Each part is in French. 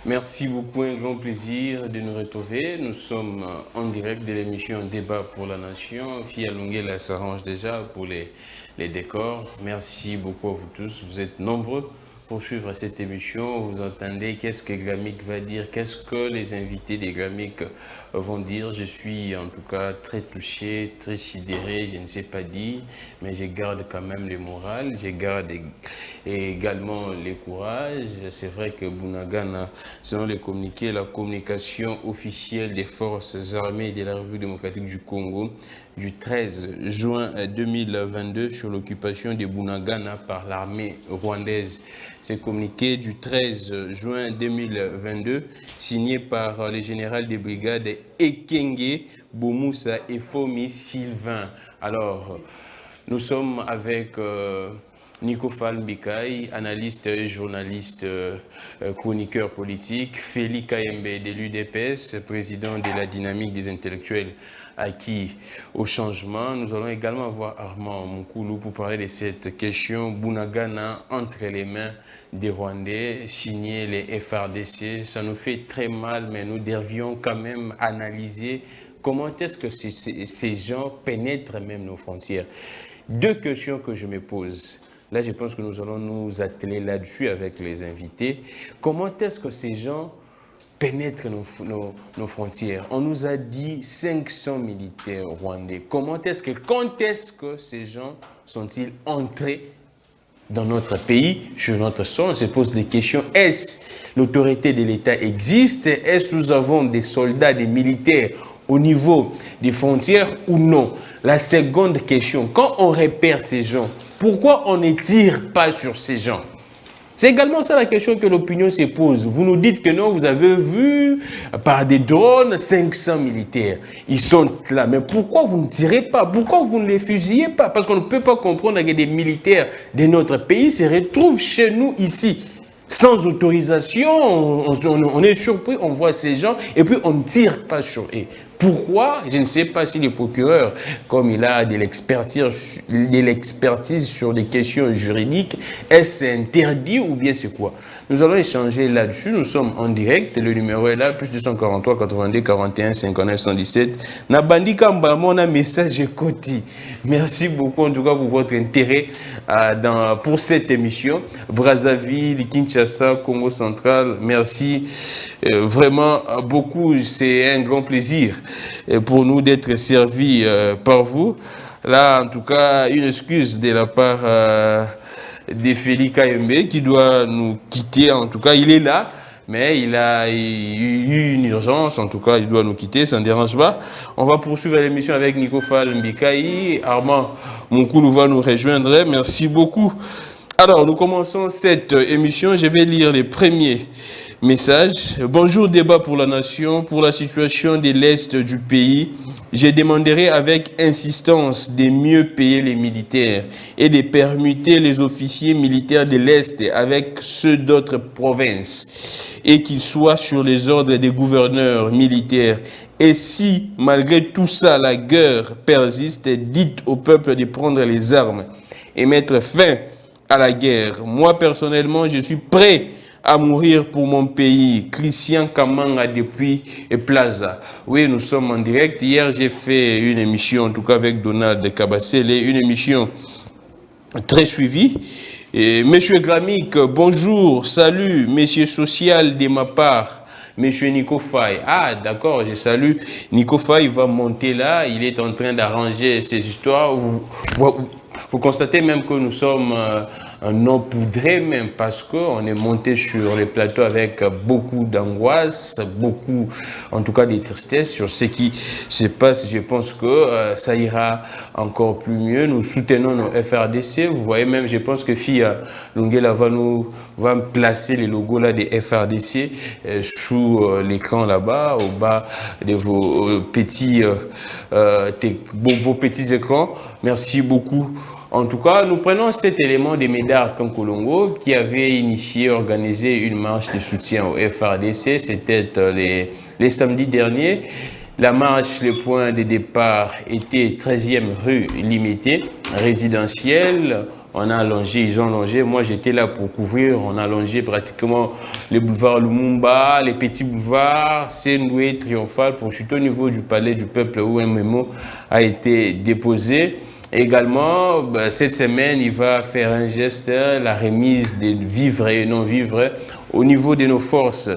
Merci beaucoup, un grand plaisir de nous retrouver. Nous sommes en direct de l'émission Débat pour la Nation. Fia Lungela s'arrange déjà pour les décors. Merci beaucoup à vous tous. Vous êtes nombreux pour suivre cette émission. Vous entendez qu'est-ce que Glamic va dire, qu'est-ce que les invités des Glamic vont dire. Je suis en tout cas très touché, très sidéré, je ne sais pas dire, mais je garde quand même le moral, je garde également le courage. C'est vrai que Bunagana, selon les communiqués, la communication officielle des forces armées de la République démocratique du Congo du 13 juin 2022 sur l'occupation de Bunagana par l'armée rwandaise. C'est communiqué du 13 juin 2022 signé par le général des brigades Ekenge Bomoussa et Fomi Sylvain. Alors, nous sommes avec Nico Falmbikai, analyste et journaliste, chroniqueur politique, Félix Kayembe de l'UDPS, président de la dynamique des intellectuels acquis au changement. Nous allons également avoir Armand Moukoulou pour parler de cette question. Bunagana entre les mains des Rwandais, signer les FRDC, ça nous fait très mal, mais nous devions quand même analyser comment est-ce que ces gens pénètrent même nos frontières. Deux questions que je me pose. Là, je pense que nous allons nous atteler là-dessus avec les invités. Comment est-ce que ces gens pénètrent nos frontières? On nous a dit 500 militaires rwandais. Quand est-ce que ces gens sont-ils entrés dans notre pays, sur notre sol? On se pose des questions. Est-ce l'autorité de l'État existe? Est-ce que nous avons des soldats, des militaires au niveau des frontières ou non? La seconde question, quand on repère ces gens, pourquoi on ne tire pas sur ces gens? C'est également ça la question que l'opinion se pose. Vous nous dites que non, vous avez vu par des drones 500 militaires. Ils sont là. Mais pourquoi vous ne tirez pas? Pourquoi vous ne les fusillez pas? Parce qu'on ne peut pas comprendre que des militaires de notre pays se retrouvent chez nous ici. Sans autorisation, on est surpris, on voit ces gens et puis on ne tire pas sur eux. Pourquoi? Je ne sais pas si le procureur, comme il a de l'expertise sur des questions juridiques, est-ce interdit ou bien c'est quoi? Nous allons échanger là-dessus. Nous sommes en direct. Le numéro est là, plus 243 82 41 59 117. Nabandi Kamba, mon message Koti. Merci beaucoup en tout cas pour votre intérêt pour cette émission. Brazzaville, Kinshasa, Congo central, merci vraiment beaucoup. C'est un grand plaisir pour nous d'être servis par vous. Là, en tout cas, une excuse de la part de Félix Kayembe qui doit nous quitter. En tout cas, il est là, mais il a eu une urgence. En tout cas, il doit nous quitter, ça ne dérange pas. On va poursuivre l'émission avec Nico Falmbikai. Armand Moukoulou va nous rejoindre. Merci beaucoup. Alors, nous commençons cette émission. Je vais lire les premiers messages. Bonjour, débat pour la nation. Pour la situation de l'Est du pays, je demanderai avec insistance de mieux payer les militaires et de permuter les officiers militaires de l'Est avec ceux d'autres provinces et qu'ils soient sur les ordres des gouverneurs militaires. Et si, malgré tout ça, la guerre persiste, dites au peuple de prendre les armes et mettre fin à la guerre. Moi, personnellement, je suis prêt à mourir pour mon pays. Christian Kamanga depuis Plaza. Oui, nous sommes en direct. Hier, j'ai fait une émission, en tout cas avec Donald Kabassele, une émission très suivie. Et Monsieur Glamic, bonjour, salut, Monsieur Social de ma part. Monsieur Nico Faye. Ah, d'accord, je salue. Nico Faye va monter là. Il est en train d'arranger ces histoires. Vous constatez même que nous sommes non poudrés même parce qu'on est monté sur les plateaux avec beaucoup d'angoisse, beaucoup en tout cas de tristesse sur ce qui se passe. Je pense que ça ira encore plus mieux. Nous soutenons nos FRDC. Vous voyez même, je pense que Fia Lungela va placer les logos là des FRDC sous l'écran là-bas, au bas de vos petits écrans. Merci beaucoup. En tout cas, nous prenons cet élément des Médard Kankolongo qui avait initié, organisé une marche de soutien au FRDC. C'était les samedis derniers. La marche, le point de départ était 13e rue limitée, résidentielle, On a allongé, ils ont allongé. Moi, j'étais là pour couvrir. On a allongé pratiquement les boulevards Lumumba, les petits boulevards, Sendoué, Triomphal, pour chuter au niveau du palais du peuple où un mémo a été déposé. Également, cette semaine, il va faire un geste, la remise des vivres et non-vivres au niveau de nos forces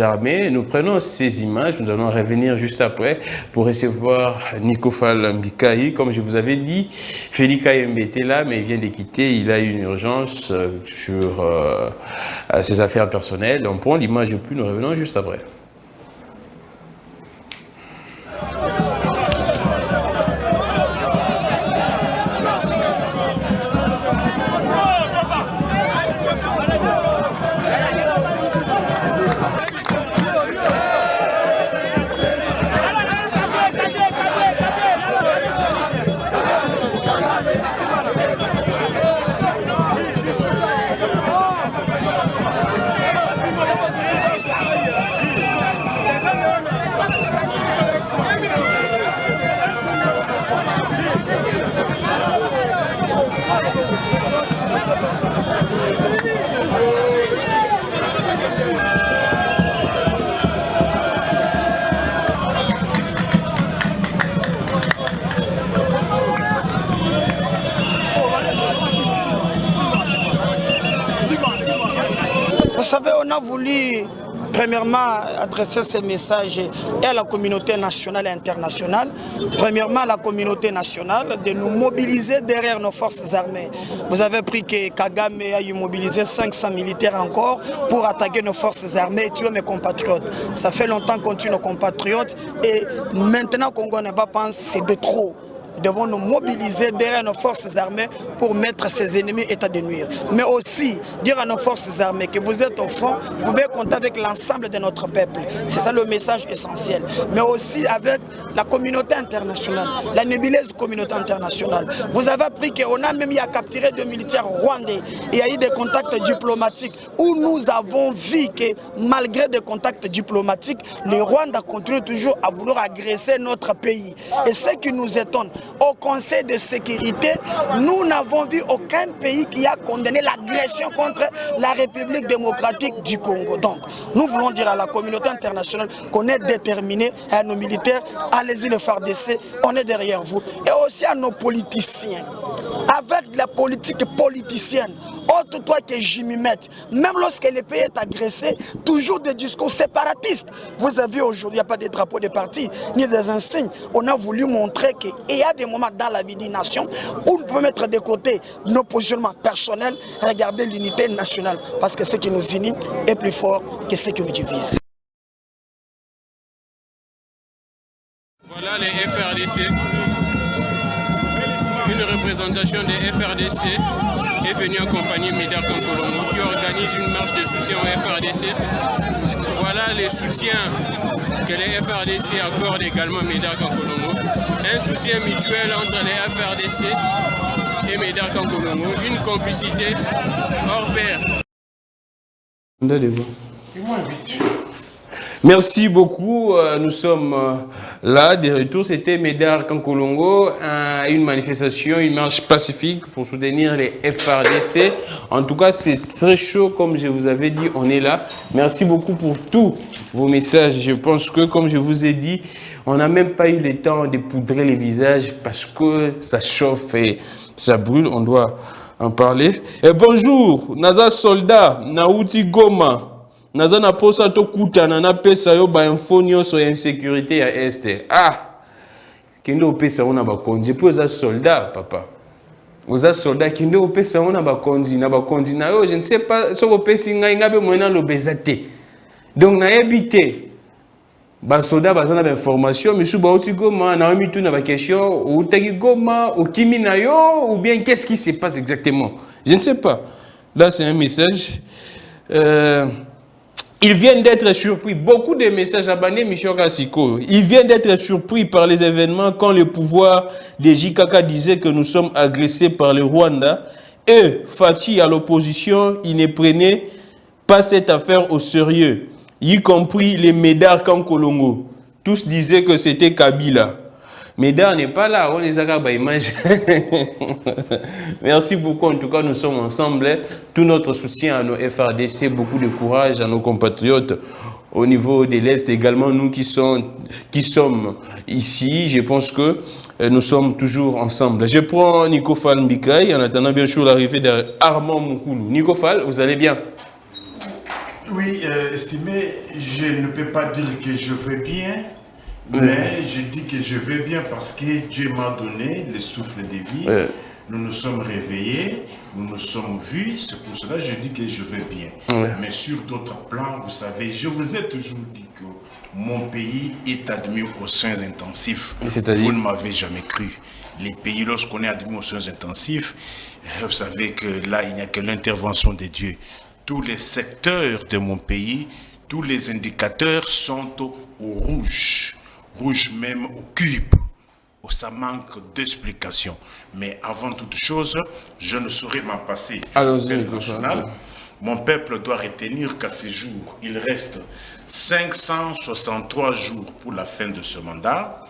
armées. Nous prenons ces images, nous allons revenir juste après pour recevoir Nikofal Mbikaï. Comme je vous avais dit, Félix Kayembe était là, mais il vient de quitter. Il a une urgence sur ses affaires personnelles. On prend l'image puis nous revenons juste après. Vous savez, on a voulu premièrement adresser ce message à la communauté nationale et internationale. Premièrement, à la communauté nationale de nous mobiliser derrière nos forces armées. Vous avez pris que Kagame a mobilisé 500 militaires encore pour attaquer nos forces armées et tuer mes compatriotes. Ça fait longtemps qu'on tue nos compatriotes et maintenant Congo n'est pas pense c'est de trop. Nous devons nous mobiliser derrière nos forces armées pour mettre ces ennemis état de nuire. Mais aussi dire à nos forces armées que vous êtes au front, vous pouvez compter avec l'ensemble de notre peuple. C'est ça le message essentiel. Mais aussi avec la communauté internationale, la nébuleuse communauté internationale. Vous avez appris qu'on a même capturé 2 militaires rwandais. Il y a eu des contacts diplomatiques où nous avons vu que malgré des contacts diplomatiques, le Rwanda continue toujours à vouloir agresser notre pays. Et ce qui nous étonne, au Conseil de sécurité, nous n'avons vu aucun pays qui a condamné l'agression contre la République démocratique du Congo. Donc, nous voulons dire à la communauté internationale qu'on est déterminé, à nos militaires, allez-y le FARDC, on est derrière vous. Et aussi à nos politiciens, avec la politique politicienne, autre toi que Jimmy Met, même lorsque le pays est agressé, toujours des discours séparatistes. Vous avez aujourd'hui, il n'y a pas de drapeaux de parti, ni des insignes. On a voulu montrer qu'il y a des moments dans la vie d'une nation où on peut mettre de côté nos positionnements personnels, regarder l'unité nationale. Parce que ce qui nous unit est plus fort que ce qui nous divise. Voilà les FRDC. Une représentation des FRDC est venue accompagner Médard Kankolongo qui organise une marche de soutien au FRDC. Voilà les soutiens que les FRDC accordent également à Médard Kankolongo. Un soutien mutuel entre les FRDC et Médard Kankolongo. Une complicité hors pair. Merci beaucoup. Nous sommes là, de retour. C'était Médard Kankolongo, une manifestation, une marche pacifique pour soutenir les FRDC. En tout cas, c'est très chaud, comme je vous avais dit, on est là. Merci beaucoup pour tous vos messages. Je pense que, comme je vous ai dit, on n'a même pas eu le temps de poudrer les visages parce que ça chauffe et ça brûle. On doit en parler. Et bonjour, Naza Soldat, Naouti Goma. Naza na posa to kutana na pesa yo ba info nyonso ya insécurité ya este. Ah! Kende opesa ona ba konzi po za soldat papa. Oza soldat kende opesa ona ba konzi na yo, je ne sais pas so opesi ngai ngabe moyena lo bezate. Donc na ebité ba soldat bazana ba information misu ba oti Goma na mi tout na ba question ou tagi Goma ou kimi na yo ou bien qu'est-ce qui se passe exactement? Je ne sais pas. Là c'est un message ils viennent d'être surpris. Beaucoup de messages abonnés, Michel Kassiko. Ils viennent d'être surpris par les événements quand le pouvoir des JKK disait que nous sommes agressés par le Rwanda. Et Fachi à l'opposition, ils ne prenaient pas cette affaire au sérieux, y compris les Médard Kankolongo. Tous disaient que c'était Kabila. Médard n'est pas là, on les a image. Merci beaucoup, en tout cas nous sommes ensemble. Tout notre soutien à nos FRDC, beaucoup de courage à nos compatriotes au niveau de l'Est, également nous qui sommes ici. Je pense que nous sommes toujours ensemble. Je prends Nico Fall Mbikaï en attendant bien sûr l'arrivée d'Armand Moukoulou. Nico Fall, vous allez bien? Oui, estimé, je ne peux pas dire que je vais bien, mais je dis que je vais bien parce que Dieu m'a donné le souffle de vie. Nous nous sommes réveillés, nous nous sommes vus, c'est pour cela que je dis que je vais bien. Mais sur d'autres plans, vous savez, je vous ai toujours dit que mon pays est admis aux soins intensifs. Vous ne m'avez jamais cru. Les pays, lorsqu'on est admis aux soins intensifs, vous savez que là, il n'y a que l'intervention de Dieu. Tous les secteurs de mon pays, tous les indicateurs sont au rouge. Rouge même au cube. Ça manque d'explication. Mais avant toute chose, je ne saurais m'en passer. Mon peuple doit retenir qu'à ce jour, il reste 563 jours pour la fin de ce mandat,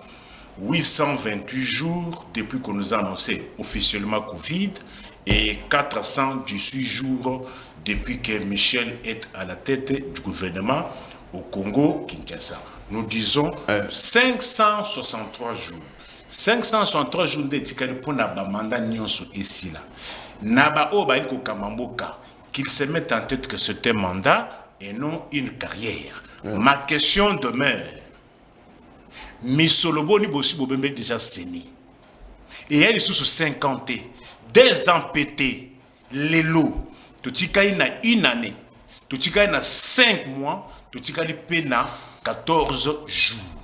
828 jours depuis qu'on nous a annoncé officiellement Covid et 418 jours depuis que Michel est à la tête du gouvernement au Congo-Kinshasa. Nous disons 563 jours. 563 jours de tikali pour naba mandat nyonso ici là. Naba oba iko kamamboka qu'il se mette en tête que c'est un mandat et non une carrière. Ma question demeure. Misolobo ni bossi bobembe déjà séni. Et elle est sous 50 des ans pété les lots. Totikali na une année. Totikali na 5 mois. Totikali pena 14 jours.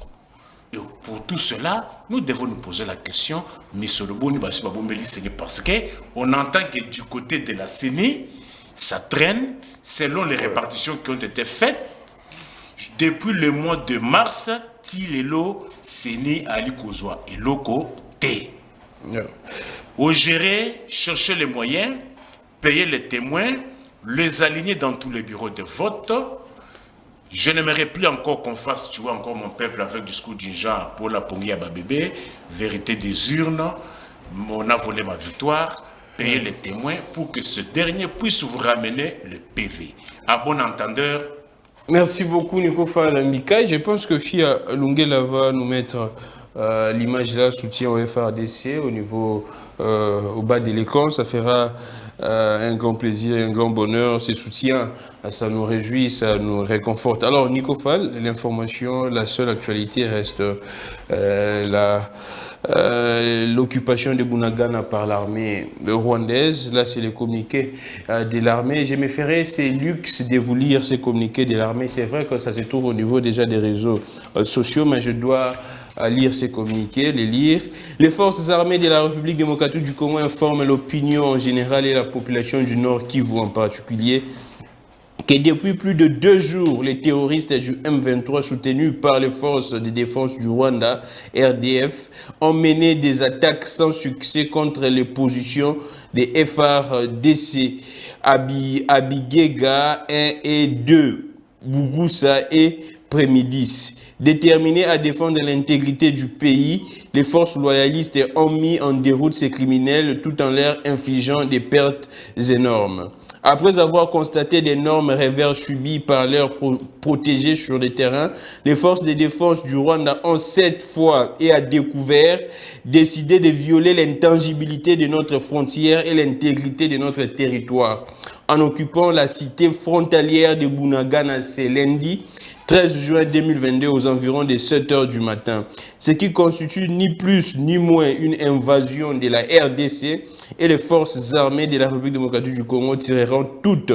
Et pour tout cela, nous devons nous poser la question, parce qu'on entend que du côté de la CENI, ça traîne selon les répartitions qui ont été faites. Depuis le mois de mars, Tilelo, CENI, Ali Kozwa et Loko, T. Au gérer, chercher les moyens, payer les témoins, les aligner dans tous les bureaux de vote. Je n'aimerais plus encore qu'on fasse, tu vois, encore mon peuple avec du discours du genre pour la Pongi à Babébé, vérité des urnes, on a volé ma victoire, payer les témoins pour que ce dernier puisse vous ramener le PV. À bon entendeur. Merci beaucoup Nico Falambika. Je pense que Fia Lungela va nous mettre l'image là, soutien au FRDC au niveau au bas de l'écran. Ça fera un grand plaisir, un grand bonheur. Ces soutiens, ça nous réjouit, ça nous réconforte. Alors, Nico Fall, l'information, la seule actualité reste l'occupation de Bunagana par l'armée rwandaise. Là, c'est le communiqué de l'armée. Je me ferai ces luxe de vous lire ces communiqués de l'armée. C'est vrai que ça se trouve au niveau déjà des réseaux sociaux, mais je dois lire ces communiqués, les lire. Les forces armées de la République démocratique du Congo informent l'opinion en général et la population du Nord Kivu en particulier que depuis plus de 2 jours, les terroristes du M23 soutenus par les forces de défense du Rwanda, RDF, ont mené des attaques sans succès contre les positions des FARDC Abigega 1 et 2, Bougussa et Prémidis. Déterminés à défendre l'intégrité du pays, les forces loyalistes ont mis en déroute ces criminels tout en leur infligeant des pertes énormes. Après avoir constaté d'énormes revers subis par leurs protégés sur le terrain, les forces de défense du Rwanda ont cette fois et à découvert décidé de violer l'intangibilité de notre frontière et l'intégrité de notre territoire en occupant la cité frontalière de Bunagana ce lundi 13 juin 2022 aux environs de 7 h du matin, ce qui constitue ni plus ni moins une invasion de la RDC, et les forces armées de la République démocratique du Congo tireront toutes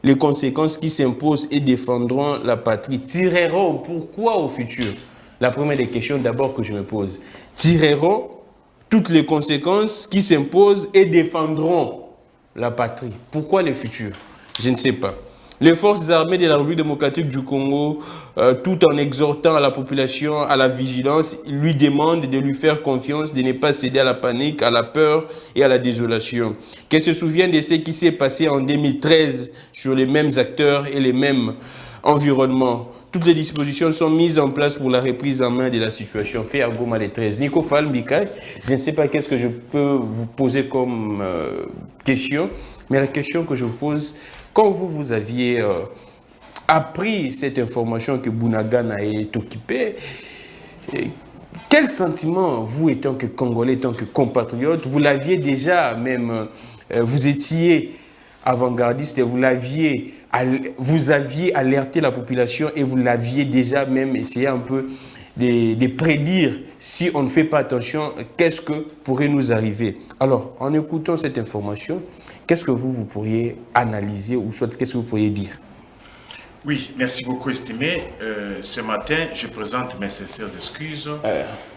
les conséquences qui s'imposent et défendront la patrie. Tireront, pourquoi au futur? La première des questions d'abord que je me pose. Tireront toutes les conséquences qui s'imposent et défendront la patrie. Pourquoi le futur? Je ne sais pas. Les forces armées de la République démocratique du Congo, tout en exhortant la population à la vigilance, lui demandent de lui faire confiance, de ne pas céder à la panique, à la peur et à la désolation. Qu'elle se souvienne de ce qui s'est passé en 2013 sur les mêmes acteurs et les mêmes environnements. toutes les dispositions sont mises en place pour la reprise en main de la situation. Fait à Goma les 13. Nico Fall Mikaï, je ne sais pas qu'est-ce que je peux vous poser comme question, mais la question que je vous pose, quand vous aviez appris cette information que Bunagana est occupé, quel sentiment, vous étant que Congolais, étant que compatriote, vous l'aviez déjà même, vous étiez avant-gardiste et vous aviez alerté la population et vous l'aviez déjà même essayé un peu de prédire si on ne fait pas attention, qu'est-ce que pourrait nous arriver. Alors, en écoutant cette information, qu'est-ce que vous pourriez analyser ou soit qu'est-ce que vous pourriez dire? Oui, merci beaucoup, estimé. Ce matin, je présente mes sincères excuses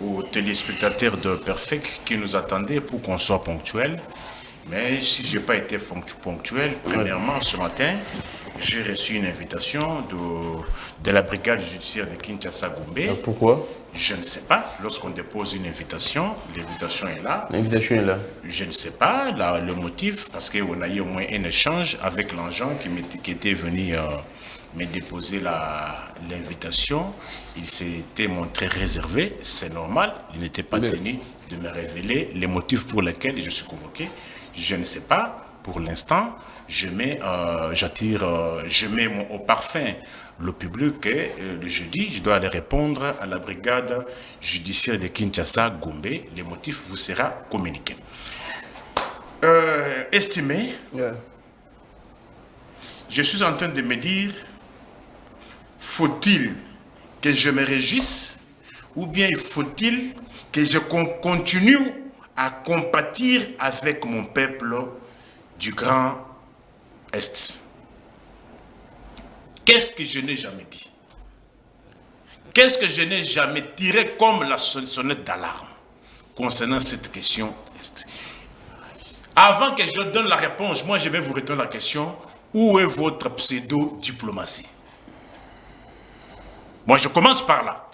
aux téléspectateurs de Perfect qui nous attendaient pour qu'on soit ponctuel. Mais si je n'ai pas été ponctuel, premièrement, ce matin, j'ai reçu une invitation de la brigade judiciaire de Kinshasa-Gombe. Pourquoi? Je ne sais pas. Lorsqu'on dépose une invitation, l'invitation est là. L'invitation est là. Je ne sais pas le motif, parce qu'on a eu au moins un échange avec l'agent qui était venu me déposer l'invitation. Il s'était montré réservé, c'est normal. Il n'était pas tenu de me révéler les motifs pour lesquels je suis convoqué. Je ne sais pas. Pour l'instant, je mets au parfum le public et le jeudi, je dois aller répondre à la brigade judiciaire de Kinshasa-Gombe. Les motifs vous seront communiqués. Estimé, je suis en train de me dire, faut-il que je me réjouisse ou bien faut-il que je continue à compatir avec mon peuple du Grand Est? Qu'est-ce que je n'ai jamais dit? Qu'est-ce que je n'ai jamais tiré comme la sonnette d'alarme concernant cette question? Avant que je donne la réponse, moi je vais vous retourner la question. Où est votre pseudo-diplomatie? Moi je commence par là.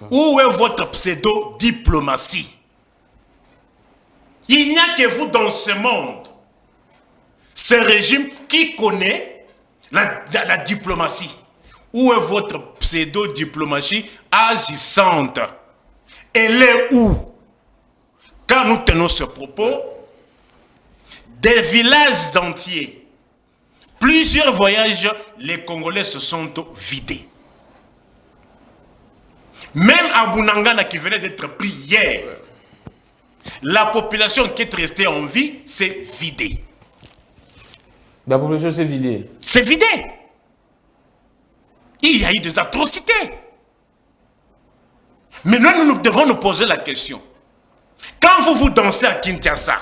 Où est votre pseudo-diplomatie? Il n'y a que vous dans ce monde, ce régime qui connaît la diplomatie. Où est votre pseudo-diplomatie agissante? Elle est où? Quand nous tenons ce propos, des villages entiers, plusieurs voyages, les Congolais se sont vidés. Même à Bunagana qui venait d'être pris hier, la population qui est restée en vie s'est vidée. La population s'est vidée. C'est vidé. Il y a eu des atrocités. Maintenant, nous devons nous poser la question. Quand vous dansez à Kinshasa,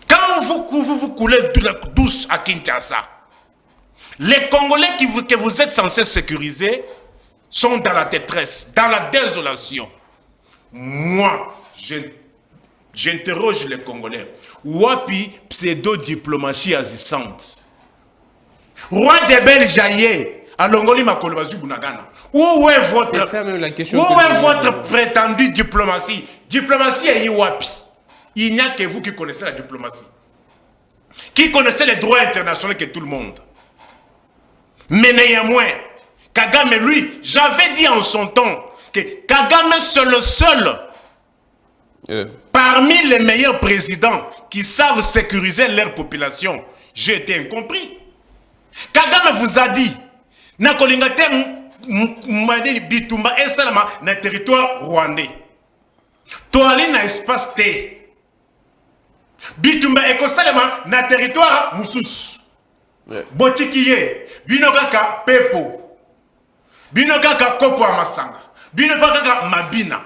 quand vous coulez de la douce à Kinshasa, les Congolais que vous êtes censés sécuriser sont dans la détresse, dans la désolation. Moi, j'interroge les Congolais. Wapi pseudo-diplomatie agissante. Roi des Belgiaïe, à Longoli Makolobazu Bunagana. Où est votre prétendue diplomatie? Diplomatie est Wapi. Il n'y a que vous qui connaissez la diplomatie. Qui connaissez les droits internationaux que tout le monde. Mais néanmoins, Kagame, lui, j'avais dit en son temps que Kagame c'est le seul parmi les meilleurs présidents qui savent sécuriser leur population. J'ai été incompris. Kagame vous a dit, Nakolingate Bitumba et Salama na territoire rwandais. Toali na espace T. Bitumba et Salama na territoire Moussous. Botikiye, binokaka Pepo. Binokaka Kopo Amasanga. Binokaka Mabina.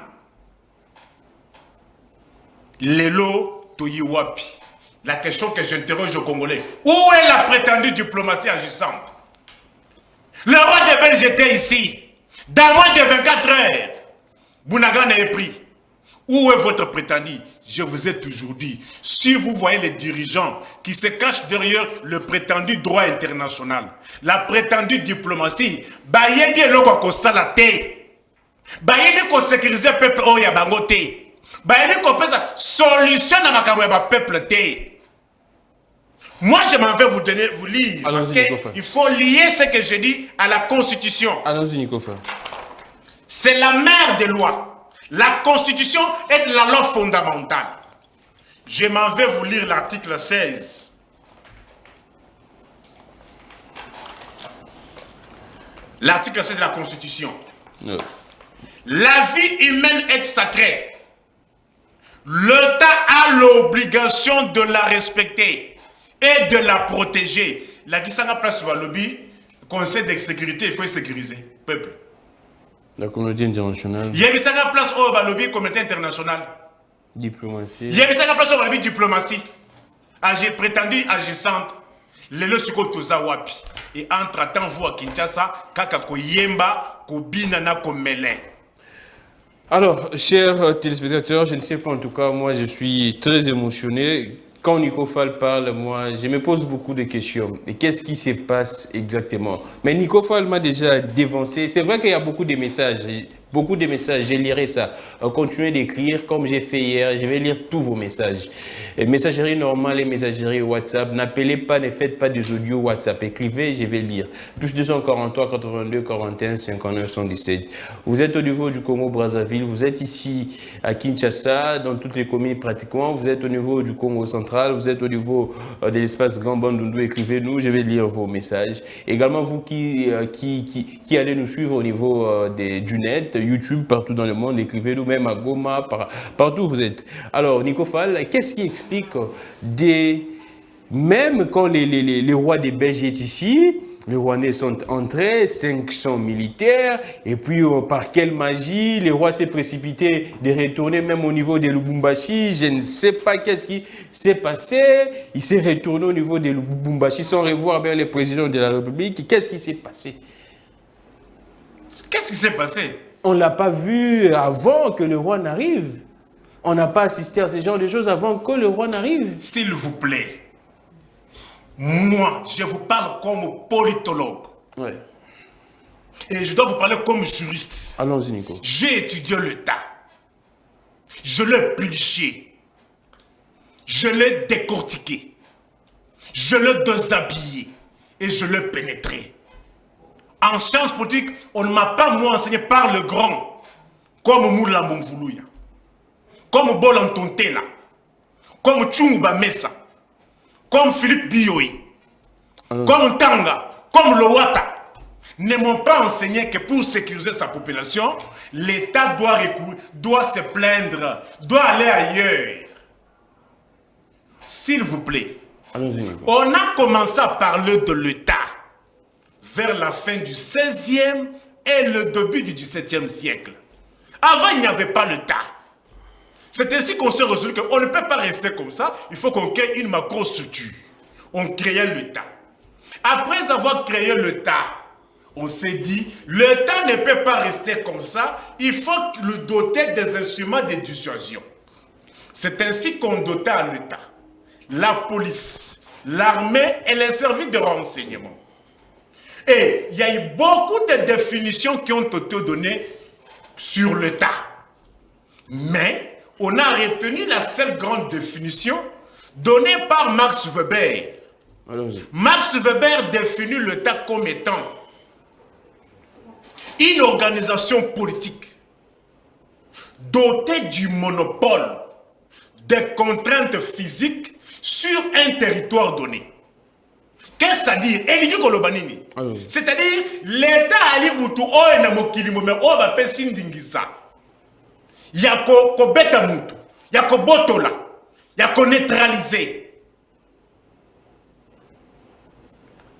Lelo Toyiwapi. La question que j'interroge aux Congolais. Où est la prétendue diplomatie agissante? Le roi des Belges était ici. Dans moins de 24 heures, Bunagana est pris. Où est votre prétendu? Je vous ai toujours dit, si vous voyez les dirigeants qui se cachent derrière le prétendu droit international, la prétendue diplomatie, baye bien loko ko salate. Baye bien ko sécuriser peuple o ya bangote. Baye bien ko pesa solution na makambo ya ba peuple te. Moi, je m'en vais vous lire. Parce qu'il faut lier ce que je dis à la Constitution. Allons-y, Nicofa. C'est la mère des lois. La Constitution est la loi fondamentale. Je m'en vais vous lire l'article 16. L'article 16 de la Constitution. Non. La vie humaine est sacrée. L'État a l'obligation de la respecter et de la protéger. La Kisanga place sur le lobby, Conseil de sécurité, il faut sécuriser le peuple. La communauté internationale. Il y a une place au lobby, communauté internationale. Diplomatie. Il y a une place au lobby, diplomatie. J'ai prétendu agissante. Lelo siko toza wapi. Et entre-temps, vous à Kinshasa, kaka ko yemba, ko bina na ko mele. Alors, chers téléspectateurs, je ne sais pas, en tout cas, moi, je suis très émotionné. Quand Nico Fall parle, moi, je me pose beaucoup de questions. Et qu'est-ce qui se passe exactement? Mais Nico Fall m'a déjà dévancé. C'est vrai qu'il y a beaucoup de messages. Je lirai ça. Continuez d'écrire comme j'ai fait hier. Je vais lire tous vos messages. Et messagerie normale et messagerie WhatsApp. N'appelez pas, ne faites pas des audios WhatsApp. Écrivez, je vais lire. Plus 243 82 41 59 117. Vous êtes au niveau du Congo-Brazzaville. Vous êtes ici à Kinshasa, dans toutes les communes pratiquement. Vous êtes au niveau du Congo central. Vous êtes au niveau de l'espace Grand Bandundu. Écrivez-nous, je vais lire vos messages. Également, vous qui allez nous suivre au niveau du net, YouTube, partout dans le monde, écrivez-nous, même à Goma, partout où vous êtes. Alors, Nico Fall, qu'est-ce qui explique même quand les rois des Belges sont ici, les Rwandais sont entrés, 500 militaires, et puis par quelle magie, les rois s'est précipité de retourner même au niveau de Lubumbashi. Je ne sais pas qu'est-ce qui s'est passé. Il s'est retourné au niveau de Lubumbashi sans revoir bien le président de la République. Qu'est-ce qui s'est passé? Qu'est-ce qui s'est passé? On ne l'a pas vu avant que le roi n'arrive. On n'a pas assisté à ce genre de choses avant que le roi n'arrive. S'il vous plaît, moi, je vous parle comme politologue. Ouais. Et je dois vous parler comme juriste. Allons-y, Nico. J'ai étudié l'État. Je l'ai pliché. Je l'ai décortiqué. Je l'ai déshabillé. Et je l'ai pénétré. En sciences politiques, on ne m'a pas moi enseigné par le grand, comme Moula Monvoulouya, comme Bolantontela, comme Tchumba Messa, comme Philippe Biyoyi, comme Tanga, comme Lowata. Ne m'ont pas enseigné que pour sécuriser sa population, l'État doit se plaindre, doit aller ailleurs. S'il vous plaît, on a commencé à parler de l'État vers la fin du 16e et le début du 17e siècle. Avant, il n'y avait pas l'État. C'est ainsi qu'on s'est résolu qu'on ne peut pas rester comme ça. Il faut qu'on crée une macro-structure. On créait l'État. Après avoir créé l'État, on s'est dit, l'État ne peut pas rester comme ça. Il faut le doter des instruments de dissuasion. C'est ainsi qu'on dotait à l'État la police, l'armée et les services de renseignement. Et il y a eu beaucoup de définitions qui ont été données sur l'État. Mais on a retenu la seule grande définition donnée par Max Weber. Max Weber définit l'État comme étant une organisation politique dotée du monopole des contraintes physiques sur un territoire donné. Qu'est-ce que ça dit? C'est-à-dire, l'État ali mutu oye na mokili mume o ba pesi ndingisa. Ya ko beta mutu, ya ko botola, ya ko neutraliser.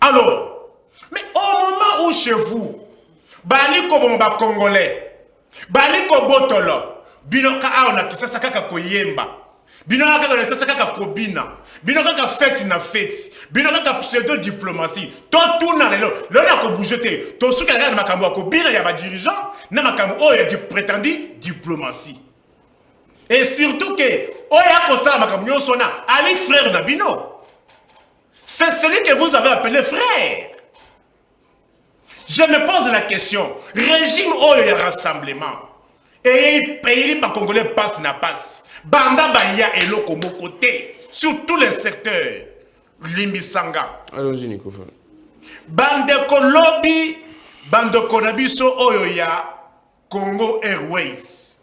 Alors, mais au moment où chez vous, bali ko bomba congolais, bali ko botola, binoka aona kisasa kaka koyemba. Bino kaka na sasa kaka kobina. Bino kaka fête na fête. Bino kaka pseudo diplomatie. To tourna lelo. Lelo na ko bougeter. To suka na makambo ko bina ya ba dirigeant na makambo o ya prétendu diplomatie. Et surtout que o ya ko sa makambo nyonso na ali frère na bino. C'est celui que vous avez appelé frère. Je me pose la question. Régime o ya rassemblement. Et pays pas congolais passe na passe. Banda Baya et l'autre côté, sur tous les secteurs. limbisanga. Allons-y, Nicofo. Bandeko lobby, bandeko nabiso oyo ya Congo Airways.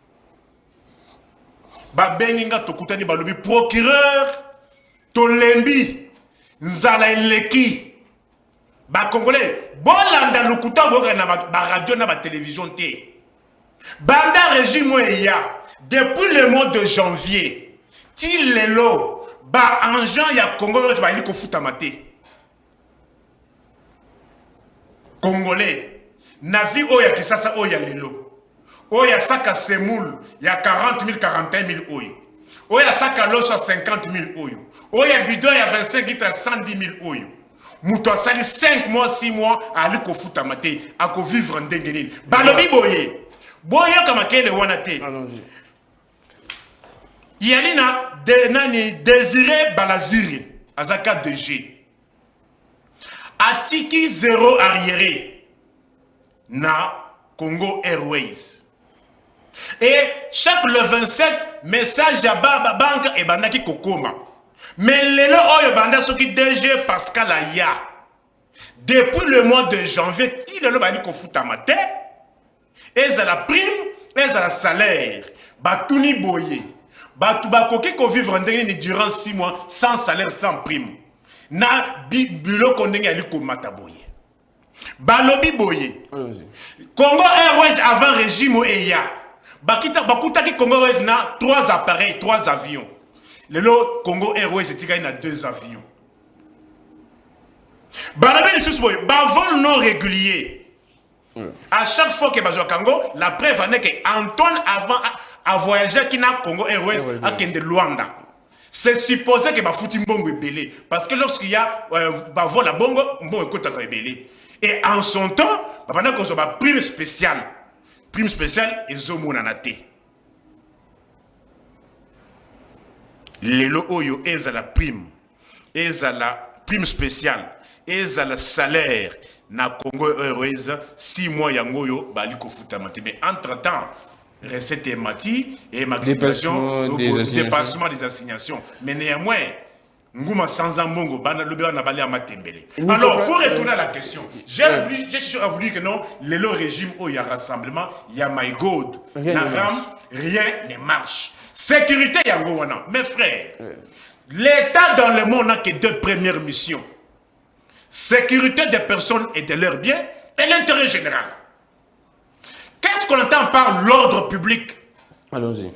Ba beninga tokutani ba lobby procureur tolembi nzala eleki. Ba congolais bolanda lukuta boka na ba radio na ba télévision té. Banda régime oya depuis le mois de janvier. Ti lelo ba anjan ya Congo ba liko futa maté. Congolais, Navi Oya Kisasa Oya Lelo, Oya Saka Semoul, il y a 40 000, 41 000 Oyo, Oya Saka Locha 50 000 Oyo, Oya Bidon, il y a 25 litres 110 000 Oyo. Moutou sali 5 mois, 6 mois, à lui kofuta mate, à ko vivre en dengenil. Balobi Boye, Boye Kamakele Wanate. Allons-y. Yalina Désiré Balaziri, Azaka DG. Atiki 0 arriéré na Congo Airways. Et chaque le 27, message à Baba Bank et Bandaki Kokoma. Mais le oyo banda soki DG Pascal Aya. Depuis le mois de janvier, ti le bani ko futa matin, et à la prime, et à la salaire. Batuni boye. Batu bakoki ko vivre durant 6 mois sans salaire, sans prime. Na bilo kondenge aliko mataboye. Balobi boye. Congo Airways avant régime eya. Bakuta ki Congo Airways na 3 appareils, 3 avions. Lelo Congo Airways etika na 2 avions. Balobi lisusu boye, ba vol non régulier. À chaque fois que bazo Congo, la preuve est que Antoine avant a voyagé qui na Congo Airways à Kende Luanda. C'est supposé que Bafouti Mbongo est belé. Parce que lorsqu'il y a vol à Bongo, Mbongo est belé. Et en son temps, pendant qu'on a prime spéciale et Zomonanate. Lelo Oyo est à la prime spéciale, est à la salaire. Na Congo Airways 6 mois yangoyo baliko futamate. Mais entre-temps, recette et mati et maximisation dépassement des assignations. Mais néanmoins, Ngouma sans ambongo bana lobe na bali amatembele. Alors pour retourner à la question, j'ai voulu que non, le régime où il y a rassemblement, il y a my God, Naram, rien ne marche. Sécurité yango wana. Mes frères, l'État dans le monde n'a que 2 premières missions. Sécurité des personnes et de leurs biens et l'intérêt général. Qu'est-ce qu'on entend par l'ordre public? Allons-y.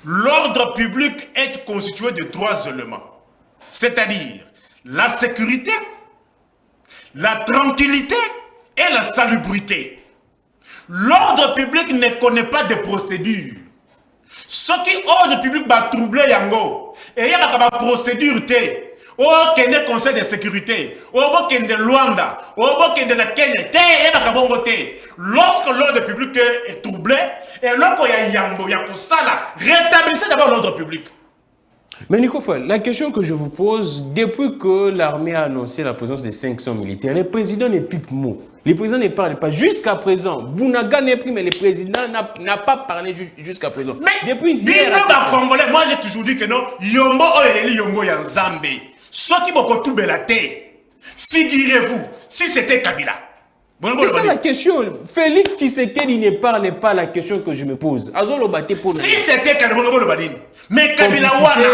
L'ordre public est constitué de 3 éléments. C'est-à-dire la sécurité, la tranquillité et la salubrité. L'ordre public ne connaît pas de procédure. Ce qui ordre public va troubler yango. Et il y a une procédure. Oh, qu'il y a conseil de sécurité, oh, qu'il y a Luanda, oh, qu'il y a Kenya, lorsque l'ordre public est troublé, et lorsqu'il y a Yango, il y a Kosala, rétablissez d'abord l'ordre public. Mais Nico Fall, la question que je vous pose, depuis que l'armée a annoncé la présence de 500 militaires, le président n'est plus mot. Le président ne parle pas. Jusqu'à présent, Bounaga n'est plus, mais le président n'a pas parlé jusqu'à présent. Mais depuis hier, Congolais, moi j'ai toujours dit que non, Yombo Oyeli Yombo Yanzambe. Ce qui m'a tout belaté, figurez-vous, si c'était Kabila. C'est ça la question. Félix Tshisekedi ne parle pas la question que je me pose. Si c'était Kabila, mais Kabila Wana.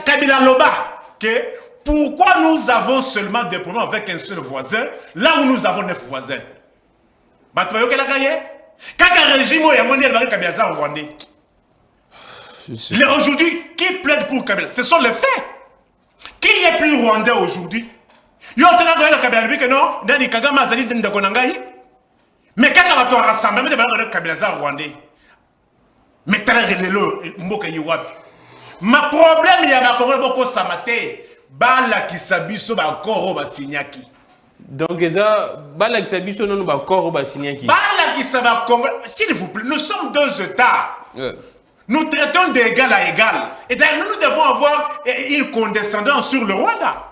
Kabila Loba. Pourquoi nous avons seulement des problèmes avec un seul voisin, là où nous avons 9 voisins? Quand un régime est Kabila Rwandais. Aujourd'hui, qui plaide pour Kabila? Ce sont les faits. Qui est plus rwandais aujourd'hui? Mais quand on a rassemblé, Kabila rwandais. Mais ma problème, il y a un Congolais Samate, Bala Kisabiso, Bakoro Basinyaki. Donc, Bala Kisabiso, non, Bakoro Basinyaki. Bala Kisabiso, s'il vous plaît, nous sommes 2 États. Nous traitons d'égal à égal. Et d'ailleurs, nous devons avoir une condescendance sur le Rwanda.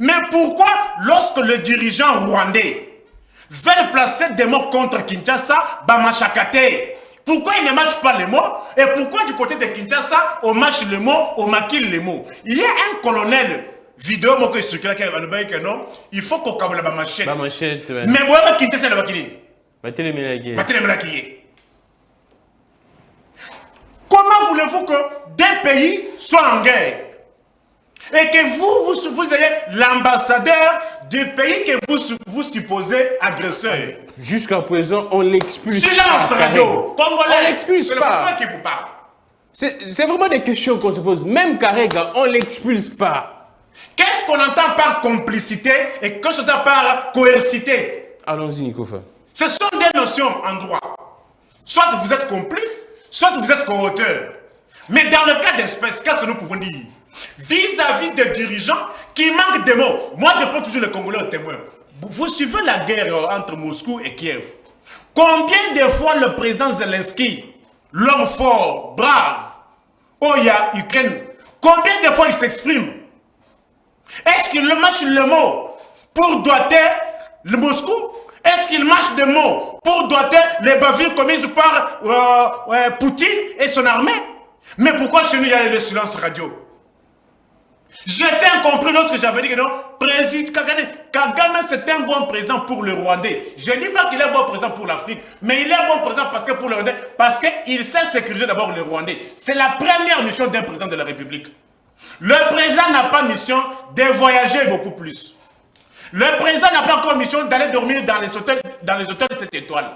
Mais pourquoi, lorsque le dirigeant rwandais veut placer des mots contre Kinshasa, Bamachakate, Pourquoi ils ne mâchent pas les mots? Et pourquoi du côté de Kinshasa, on mâche les mots, on maquille les mots? Il y a un colonel vidéo moi que je suis là que non, il faut qu'on câble la machette. Mais moi Kinshasa la maquille. Comment voulez-vous que deux pays soient en guerre et que vous ayez l'ambassadeur du pays que vous supposez agresseur? Jusqu'à présent, on l'expulse. Silence radio. Congolais. On l'expulse pas. C'est le qui vous parle. C'est vraiment des questions qu'on se pose. Même Karega, on l'expulse pas. Qu'est-ce qu'on entend par complicité et qu'est-ce qu'on entend par coercité? Allons-y, Nikofa. Ce sont des notions en droit. Soit vous êtes complice, soit vous êtes co-auteur. Mais dans le cas d'espèce, qu'est-ce que nous pouvons dire? Vis-à-vis des dirigeants qui manquent de mots. Moi, je prends toujours le Congolais au témoin. Vous suivez la guerre entre Moscou et Kiev. Combien de fois le président Zelensky, l'homme fort, brave, Oya, Ukraine, combien de fois il s'exprime? Est-ce qu'il mâche le mot pour doiter le Moscou? Est-ce qu'il mâche des mots pour doiter les bavures commises par Poutine et son armée? Mais pourquoi chez nous il y a le silence radio? J'étais incompris lorsque j'avais dit que non, président Kagame c'est un bon président pour le Rwandais. Je ne dis pas qu'il est un bon président pour l'Afrique, mais il est un bon président parce que pour le Rwandais, parce qu'il sait sécuriser d'abord le Rwandais. C'est la première mission d'un président de la République. Le président n'a pas mission de voyager beaucoup plus. Le président n'a pas encore mission d'aller dormir dans les hôtels de 7 étoiles.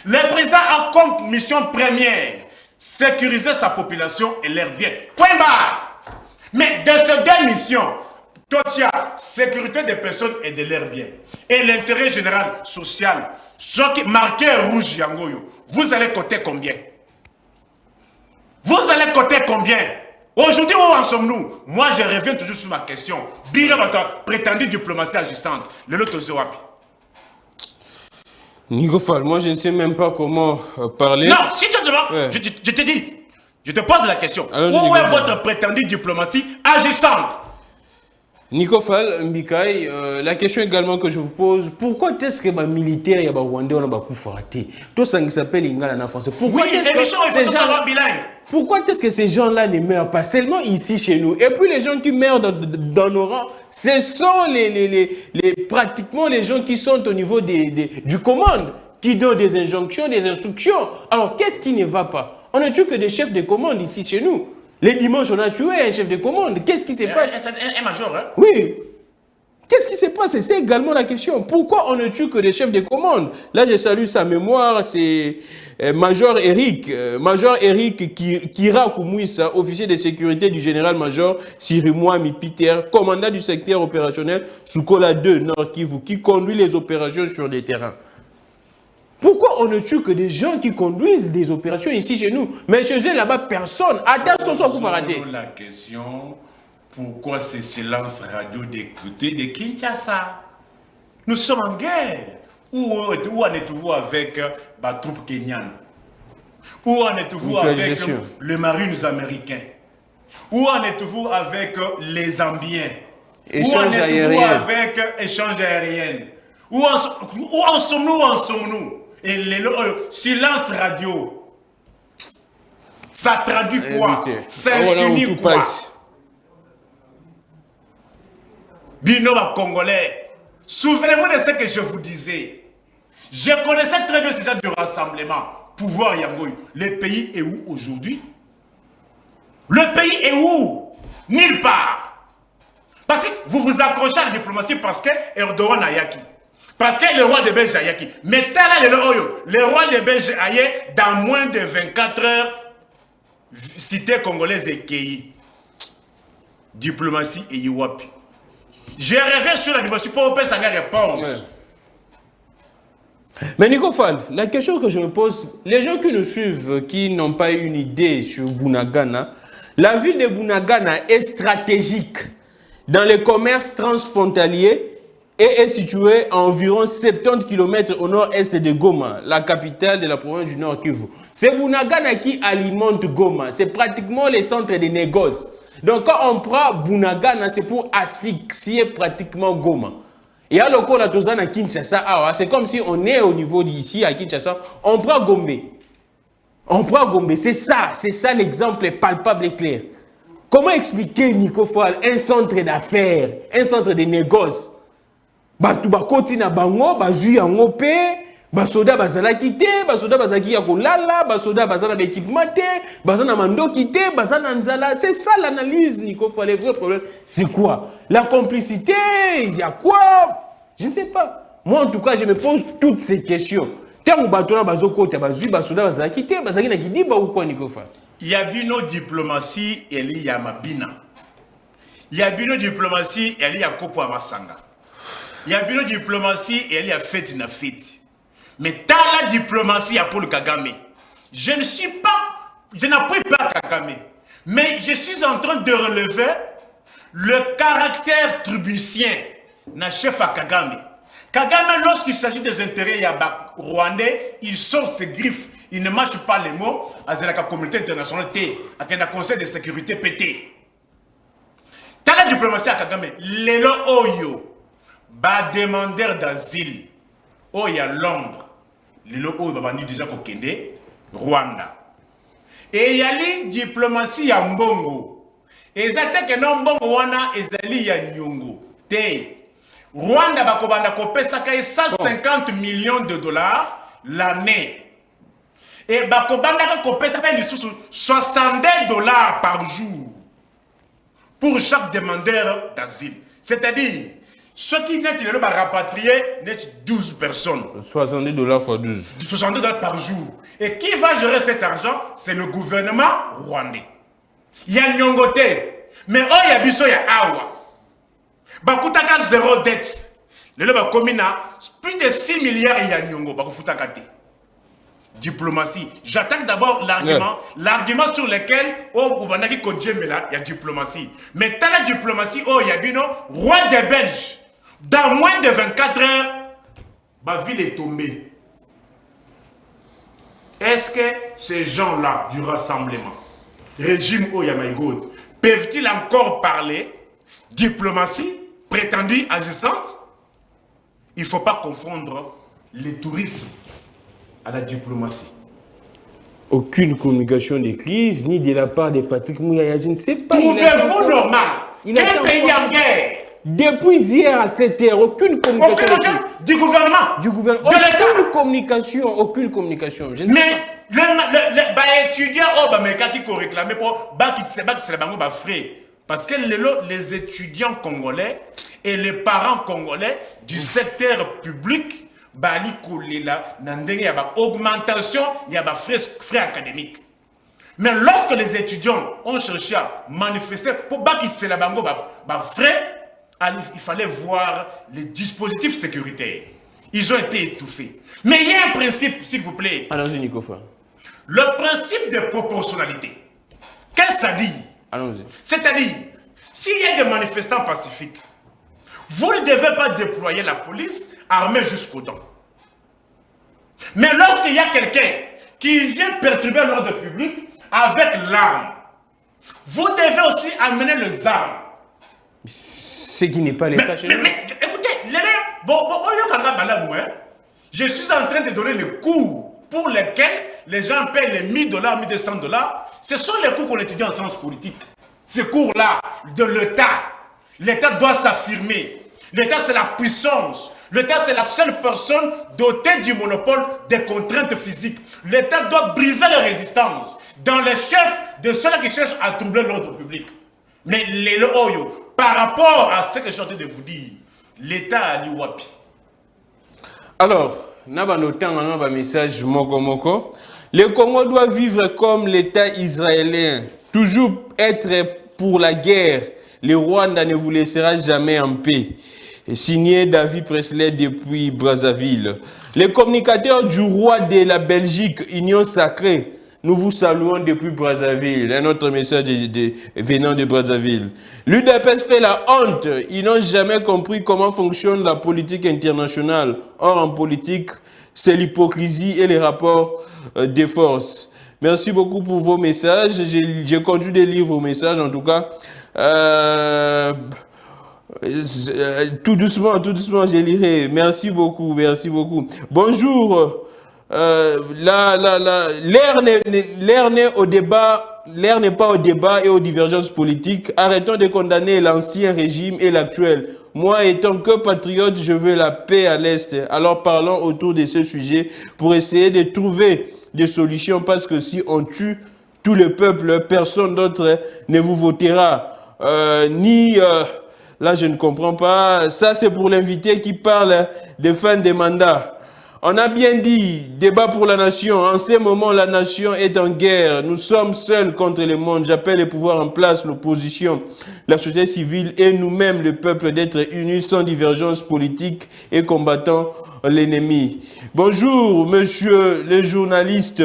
Le président a comme mission première sécuriser sa population et leurs biens. Point barre. Mais de ces deux missions, Totia, sécurité des personnes et de leurs biens, et l'intérêt général social, ce qui marqué rouge Yangoyo, vous allez coter combien? Vous allez coter combien? Aujourd'hui, où en sommes-nous? Moi, je reviens toujours sur ma question. Bilan prétendue diplomatie agissante. Le lot au Wapi. Nigofal, moi, je ne sais même pas comment parler. Non, si tu te demandes, ouais. Je te dis. Je te pose la question. Alors, où est votre prétendue diplomatie agissante? Nikofal, Mbikai, la question également que je vous pose, pourquoi est-ce que les militaires et les Rwandais ont beaucoup frappé? Tout ça qui s'appelle Ingala en français. Pourquoi est-ce que ces gens-là ne meurent pas seulement ici chez nous? Et puis les gens qui meurent dans nos rangs, ce sont pratiquement les gens qui sont au niveau du commande, qui donnent des injonctions, des instructions. Alors qu'est-ce qui ne va pas? On ne tue que des chefs de commande ici chez nous. Les dimanches, on a tué un chef de commande. Qu'est-ce qui se passe? Un major, hein? Oui. Qu'est-ce qui se passe? C'est également la question. Pourquoi on ne tue que des chefs de commande? Là, je salue sa mémoire, c'est Major Eric. Major Eric Kira Koumouissa, officier de sécurité du général-major Sirimouami Peter, commandant du secteur opérationnel Soukola 2, Nord Kivu, qui conduit les opérations sur les terrains. Pourquoi on ne tue que des gens qui conduisent des opérations ici chez nous? Mais chez eux, là-bas, personne. Attention, soit vous arrêter. La question, pourquoi ce silence radio d'écouter de Kinshasa? Nous sommes en guerre. Où en êtes-vous avec la troupe kenyane? Où en êtes-vous avec les marines américains? Où en êtes-vous avec les Zambiens? Où en êtes-vous avec échange aérien? Où en sommes-nous? Et silence radio, ça traduit quoi? Ça insinue quoi? Binoma Congolais, souvenez-vous de ce que je vous disais. Je connaissais très bien ce genre de rassemblement. Pouvoir Yangoy. Le pays est où aujourd'hui? Le pays est où? Nulle part. Parce que vous vous accrochez à la diplomatie parce que Erdogan a yaki. Parce que le roi de Belgique a yaki. Mais tel est le roi de Belgique a yaki dans moins de 24 heures, cité congolaise et Kéi. Diplomatie et Iwapi. Je reviens sur la diplomatie pour obtenir sa réponse. Ouais. Mais Nikofal, la question que je me pose, les gens qui nous suivent, qui n'ont pas une idée sur Bunagana, la ville de Bunagana est stratégique dans le commerce transfrontalier et est située à environ 70 km au nord-est de Goma, la capitale de la province du Nord Kivu. C'est Bunagana qui alimente Goma, c'est pratiquement le centre des négoces. Donc quand on prend Bunagana, c'est pour asphyxier pratiquement Goma. Et alors qu'on a tous à Kinshasa, c'est comme si on est au niveau d'ici à Kinshasa, on prend Gombe. On prend Gombe, c'est ça l'exemple palpable et clair. Comment expliquer, Nico Fall, un centre d'affaires, un centre de négoce? Batu bakoti na bango, bazui yango pe, basoda bazala kite, basoda bazaki ya kolala, basoda bazala d'équipement te, bazana mando kite, bazana nzala. C'est ça l'analyse, Nico Fall. Le vrai problème, c'est quoi? La complicité, il y a quoi? Je ne sais pas. Moi, en tout cas, je me pose toutes ces questions. Tant que batona bazokota, bazui, basoda bazala kite, bazaki na kidi, ba ou quoi, Nico Fall? Il y a une diplomatie, il y a Mabina. Il y a une diplomatie, il y a Kopo Amasanga. Il y a une diplomatie, il y a fête na fête. Mais dans la diplomatie, il y a Paul Kagame. Je n'appuie pas Kagame. Mais je suis en train de relever le caractère tributien na chef à Kagame. Kagame, lorsqu'il s'agit des intérêts rwandais, il sort ses griffes. Il ne mâche pas les mots à la communauté internationale, à un conseil de sécurité pété. Dans la diplomatie à Kagame, les Oyo, bas demandeurs d'asile, Oya Londres, les Oyo, babani déjà Kokende, Rwanda. Et il y a la diplomatie à Mbongo. Et ça que non Mbongo wana ezali ya Nyongo. Rwanda bakobanda kopesa 150 millions de dollars l'année. Et bakobanda kopesa 62 dollars par jour pour chaque demandeur d'asile. C'est-à-dire, ceux qui n'est pas rapatriés, n'est 12 personnes. 70 dollars fois 12. 70 dollars par jour. Et qui va gérer cet argent? C'est le gouvernement rwandais. Il y a Nyongote. Mais oh, il y a Bisso, il y a Awa. Bakutaka zéro dette. Le Bakomina, plus de 6 milliards il y a Nyongo. Bakufutakate. Diplomatie. J'attaque d'abord l'argument. L'argument sur lequel, oh, il y a diplomatie. Mais dans la diplomatie, oh, il y a Bino, roi des Belges. Dans moins de 24 heures, ma ville est tombée. Est-ce que ces gens-là du rassemblement, régime Oyamaïgod, peuvent-ils encore parler diplomatie prétendue agissante? Il ne faut pas confondre le tourisme à la diplomatie. Aucune communication de crise, ni de la part de Patrick Mouyaya, je ne sais pas. Trouvez-vous normal? Quel pays en guerre? Depuis hier à 7h, aucune communication. Du gouvernement? Du gouvernement. Aucune communication, aucune communication. Mais les étudiants, mais quand ils réclament pour c'est les frais. Parce que les étudiants congolais et les parents congolais du secteur public, il y a augmentation, il y a frais académiques. Mais lorsque les étudiants ont cherché à manifester pour qu'ils les frais, il fallait voir les dispositifs sécuritaires. Ils ont été étouffés. Mais il y a un principe, s'il vous plaît. Allons-y, Nicofa. Le principe de proportionnalité. Qu'est-ce que ça dit? Allons-y. C'est-à-dire, s'il y a des manifestants pacifiques, vous ne devez pas déployer la police armée jusqu'aux dents. Mais lorsqu'il y a quelqu'un qui vient perturber l'ordre public avec l'arme, vous devez aussi amener les armes. Ce qui n'est pas l'État chez nous. Mais écoutez, je suis en train de donner les cours pour lesquels les gens paient les 1000 dollars, 1200 dollars. Ce sont les cours qu'on étudie en sciences politiques. Ces cours-là de l'État. L'État doit s'affirmer. L'État, c'est la puissance. L'État, c'est la seule personne dotée du monopole des contraintes physiques. L'État doit briser les résistances dans les chefs de ceux qui cherchent à troubler l'ordre public. Mais les Oyo, par rapport à ce que je suis en train de vous dire, l'État a l'Iwapi. Alors, un message moko. Le Congo doit vivre comme l'État israélien, toujours être pour la guerre. Le Rwanda ne vous laissera jamais en paix. Signé David Presley depuis Brazzaville. Les communicateurs du roi de la Belgique, Union Sacrée, nous vous saluons depuis Brazzaville. Un autre message venant de Brazzaville. L'UDPS fait la honte. Ils n'ont jamais compris comment fonctionne la politique internationale. Or, en politique, c'est l'hypocrisie et les rapports de force. Merci beaucoup pour vos messages. J'ai conduit de lire vos messages, en tout cas. Tout doucement, je lirai. Merci beaucoup, merci beaucoup. Bonjour. l'air n'est au débat, l'air n'est pas au débat et aux divergences politiques. Arrêtons de condamner l'ancien régime et l'actuel. Moi, étant que patriote, je veux la paix à l'Est. Alors parlons autour de ce sujet pour essayer de trouver des solutions, parce que si on tue tout le peuple, personne d'autre ne vous votera. Là, je ne comprends pas. Ça, c'est pour l'invité qui parle de fin de mandat. On a bien dit, débat pour la nation. En ce moment, la nation est en guerre. Nous sommes seuls contre le monde. J'appelle les pouvoirs en place, l'opposition, la société civile et nous-mêmes, le peuple, d'être unis sans divergence politique et combattant l'ennemi. Bonjour, monsieur le journaliste.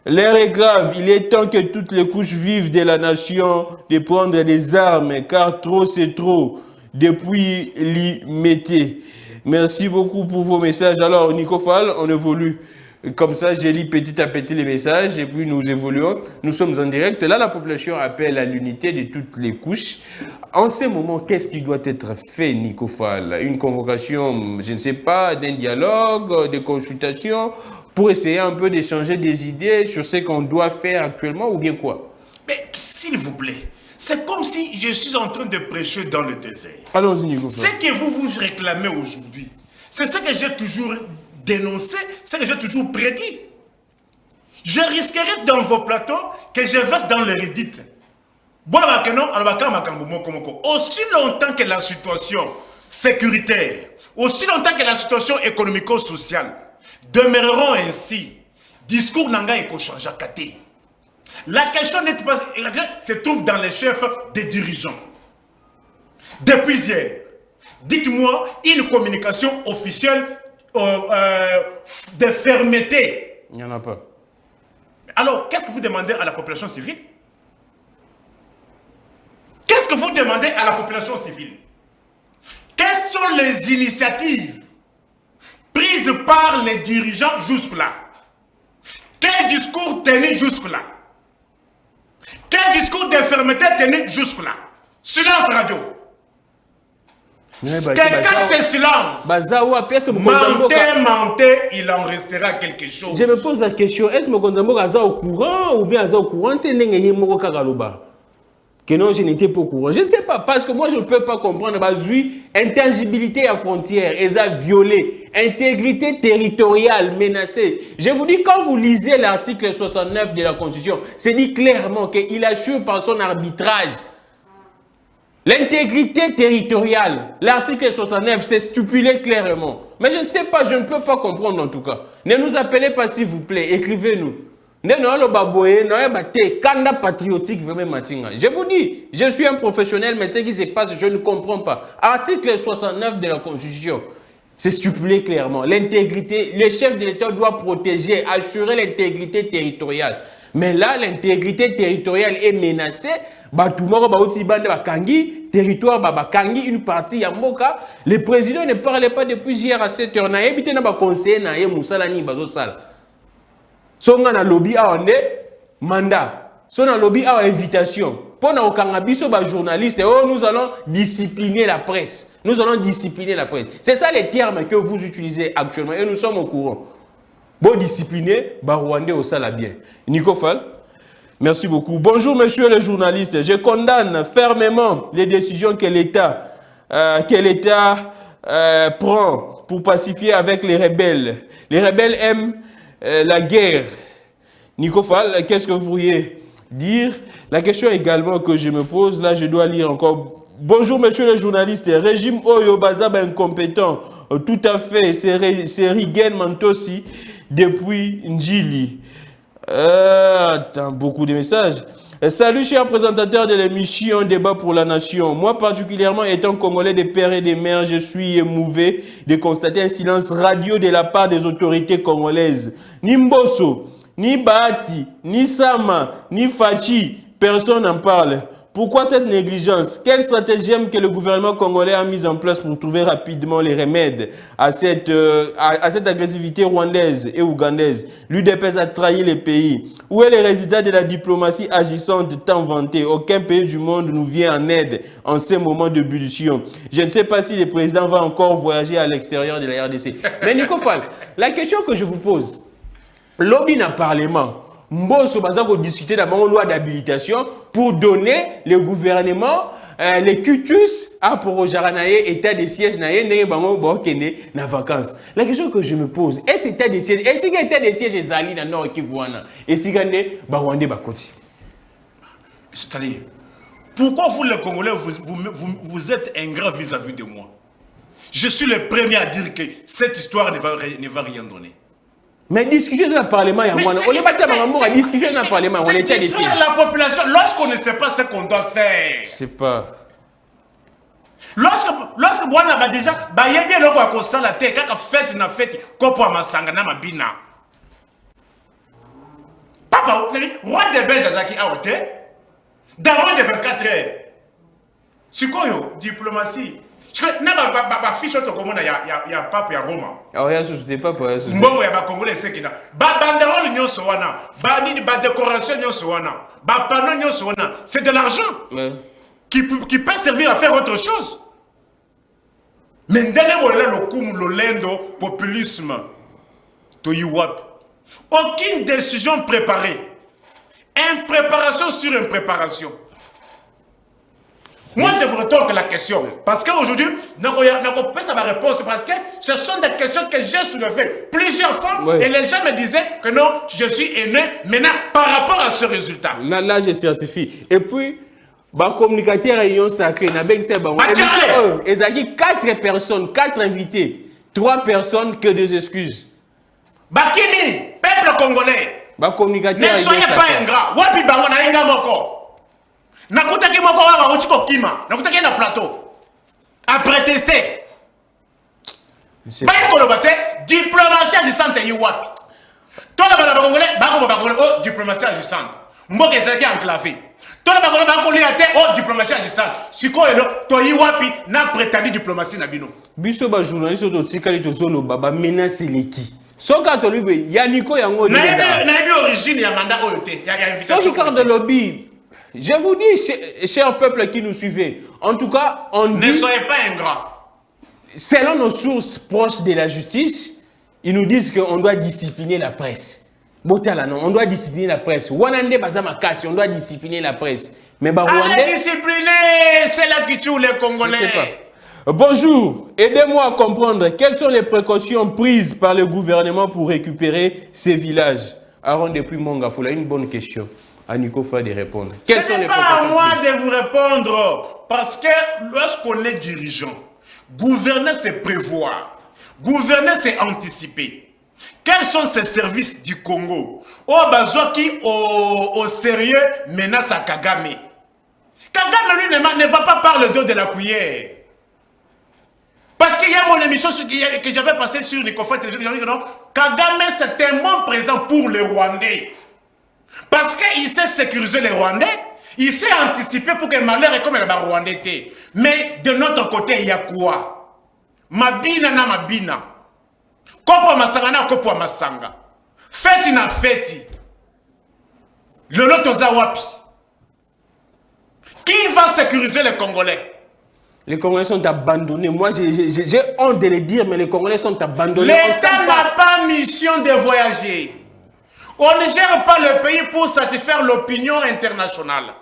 L'heure est grave. Il est temps que toutes les couches vives de la nation de prendre des armes, car trop c'est trop. Depuis l'Imété. Merci beaucoup pour vos messages. Alors, Nico Fall, on évolue comme ça. J'ai lu petit à petit les messages et puis nous évoluons. Nous sommes en direct. Là, la population appelle à l'unité de toutes les couches. En ce moment, qu'est-ce qui doit être fait, Nico Fall? Une convocation, je ne sais pas, d'un dialogue, de consultation, pour essayer un peu d'échanger des idées sur ce qu'on doit faire actuellement ou bien quoi? Mais s'il vous plaît, c'est comme si je suis en train de prêcher dans le désert. Allons-y, Nico. Ce que vous réclamez aujourd'hui, c'est ce que j'ai toujours dénoncé, ce que j'ai toujours prédit. Je risquerais dans vos plateaux que je verse dans le Reddit. Aussi longtemps que la situation sécuritaire, aussi longtemps que la situation économico-sociale demeureront ainsi, discours n'anga eko change à kate. La question n'est pas, se trouve dans les chefs des dirigeants. Depuis hier, dites-moi une communication officielle de fermeté. Il n'y en a pas. Alors, qu'est-ce que vous demandez à la population civile? Qu'est-ce que vous demandez à la population civile? Quelles sont les initiatives prises par les dirigeants jusque-là? Quel discours tenu jusque-là? Quel discours de fermeté tenu jusque-là? Silence radio. Quelqu'un c'est silence. Mentez, il en restera quelque chose. Je me pose la question, est-ce que Mokonzambo est au courant ou bien au courant que non, je n'étais pas au courant. Je ne sais pas, parce que moi, je ne peux pas comprendre. Intangibilité à frontière, ils ont violé. Intégrité territoriale menacée. Je vous dis, quand vous lisez l'article 69 de la Constitution, c'est dit clairement qu'il assure par son arbitrage l'intégrité territoriale. L'article 69, c'est stipulé clairement. Mais je ne sais pas, je ne peux pas comprendre en tout cas. Ne nous appelez pas s'il vous plaît, écrivez-nous. Patriotique, je vous dis, je suis un professionnel, mais ce qui se passe, je ne comprends pas. Article 69 de la Constitution, c'est stipulé clairement. L'intégrité, le chef de l'État doit protéger, assurer l'intégrité territoriale. Mais là, l'intégrité territoriale est menacée. Territoire, une partie Yamboka. Le président ne parlait pas depuis hier à 7 heures. Si on a lobby à mandat, si on a lobby à invitation, pendant que journaliste, nous allons discipliner la presse. Nous allons discipliner la presse. C'est ça les termes que vous utilisez actuellement et nous sommes au courant. Bon discipliner, Rwandais au sala bien. Nico Fall, merci beaucoup. Bonjour monsieur le journaliste. Je condamne fermement les décisions que l'État prend pour pacifier avec les rebelles. Les rebelles aiment la guerre. Nico Fall, qu'est-ce que vous pourriez dire? La question également que je me pose, là je dois lire encore. Bonjour monsieur le journaliste, régime Oyo Bazaba incompétent, tout à fait, c'est Rigen Mantosi depuis Njili. Attends, beaucoup de messages. Salut chers présentateurs de l'émission Débat pour la Nation. Moi particulièrement étant congolais des pères et des mères, je suis émouvé de constater un silence radio de la part des autorités congolaises. Ni Mbosso, ni Bahati, ni Sama, ni Fachi, personne n'en parle. Pourquoi cette négligence? Quelle stratégie que le gouvernement congolais a mise en place pour trouver rapidement les remèdes à cette agressivité rwandaise et ougandaise? L'UDPS a trahi les pays. Où est le résultat de la diplomatie agissante tant vantée? Aucun pays du monde nous vient en aide en ces moments de bullition. Je ne sais pas si le président va encore voyager à l'extérieur de la RDC. Mais Nico Fall, la question que je vous pose, lobby dans le Parlement, Mbosso Bazako discuter d'abord une loi d'habilitation pour donner le gouvernement les cutus à Porojaranaye, état de siège na vacances. La question que je me pose, est-ce état de siège, est-ce que état de siège est Zali dans Nord Kivuana et si gagné Barwande Bakoti? C'est-à-dire, pourquoi vous les Congolais vous êtes ingrats vis-à-vis de moi? Je suis le premier à dire que cette histoire ne va rien donner. Mais discussion dans le Parlement, on n'est pas tellement à discussion dans le Parlement. On est distraire la population lorsqu'on ne sait pas ce qu'on doit faire. Je sais pas. Lorsque Bwana va déjà, il y a bien l'autre qui a la tête, quand fête na fête, kopo amasanga na mabina. Papa, roi des Belges Azaki a ôté. Dans moins de 24 heures. C'est quoi diplomatie? Na fiche auto comme il y a pape ya Roma. Ah ya société pas pour ça. Mbongo ya ba congolais sekina. Ba banderole nyonso wana, ba nini ba décoration nyonso wana, ba panneau nyonso wana, c'est de l'argent. Ouais. Qui peut servir à faire autre chose. Mais ndenge bolela lokumu lolendo populisme to yiwap. Aucune décision préparée. Impréparation sur impréparation. Moi, je vous retourne la question. Parce qu'aujourd'hui, je n'ai pas sa réponse. Parce que ce sont des questions que j'ai soulevées plusieurs fois. Ouais. Et les gens me disaient que non, je suis aîné maintenant par rapport à ce résultat. Là je certifie. Et puis, la communicateur réunion sacrée. Il y a 4 personnes, 4 invités. 3 personnes que des excuses. Bakini, peuple congolais. Ne soyez pas ingrat. Wapi bango na inga moko. Nakutaki moko waka uchiko kima. Nakutaki na plateau. Après tester. Baye kolo bate diplomatie agissante yi wapi. Tona bana congolais bako diplomatie agissante. Mboka ezaki enclavé. Tona bako bako li ate diplomatie agissante. Siko elo to yi wapi na prétendu diplomatie na bino. Biso ba journaliste to tikali to zolo baba menace leki. Soka to lui Yaniko yango na yebi origine ya mandat oyote ya invitation. Soki de lobby. Je vous dis, chers peuples qui nous suivez, en tout cas, on dit... Ne soyez pas ingrats. Selon nos sources proches de la justice, ils nous disent qu'on doit discipliner la presse. On doit discipliner la presse. On doit discipliner la presse. Mais allez discipliner, c'est là qui tue les Congolais. Je sais pas. Bonjour, aidez-moi à comprendre quelles sont les précautions prises par le gouvernement pour récupérer ces villages. Aaron depuis Mongafoula, une bonne question. À Nico Fall de répondre. Ce n'est pas à moi de vous répondre. Parce que lorsqu'on est dirigeant, gouverner c'est prévoir. Gouverner c'est anticiper. Quels sont ces services du Congo? Bazoua qui au sérieux menace à Kagame. Kagame lui ne va pas par le dos de la cuillère. Parce qu'il y a mon émission que j'avais passée sur Nico Fall télévision. Kagame c'est un bon président pour les Rwandais. Parce qu'il sait sécuriser les Rwandais, il sait anticiper pour que malheur est comme les Rwandais. Mais de notre côté, il y a quoi? Mabina na mabina. Kopo masanga na kopo masanga. Feti na feti. Le lotoza wapi. Qui va sécuriser les Congolais? Les Congolais sont abandonnés. Moi, j'ai honte de le dire, mais les Congolais sont abandonnés. L'État n'a pas mission de voyager. On ne gère pas le pays pour satisfaire l'opinion internationale.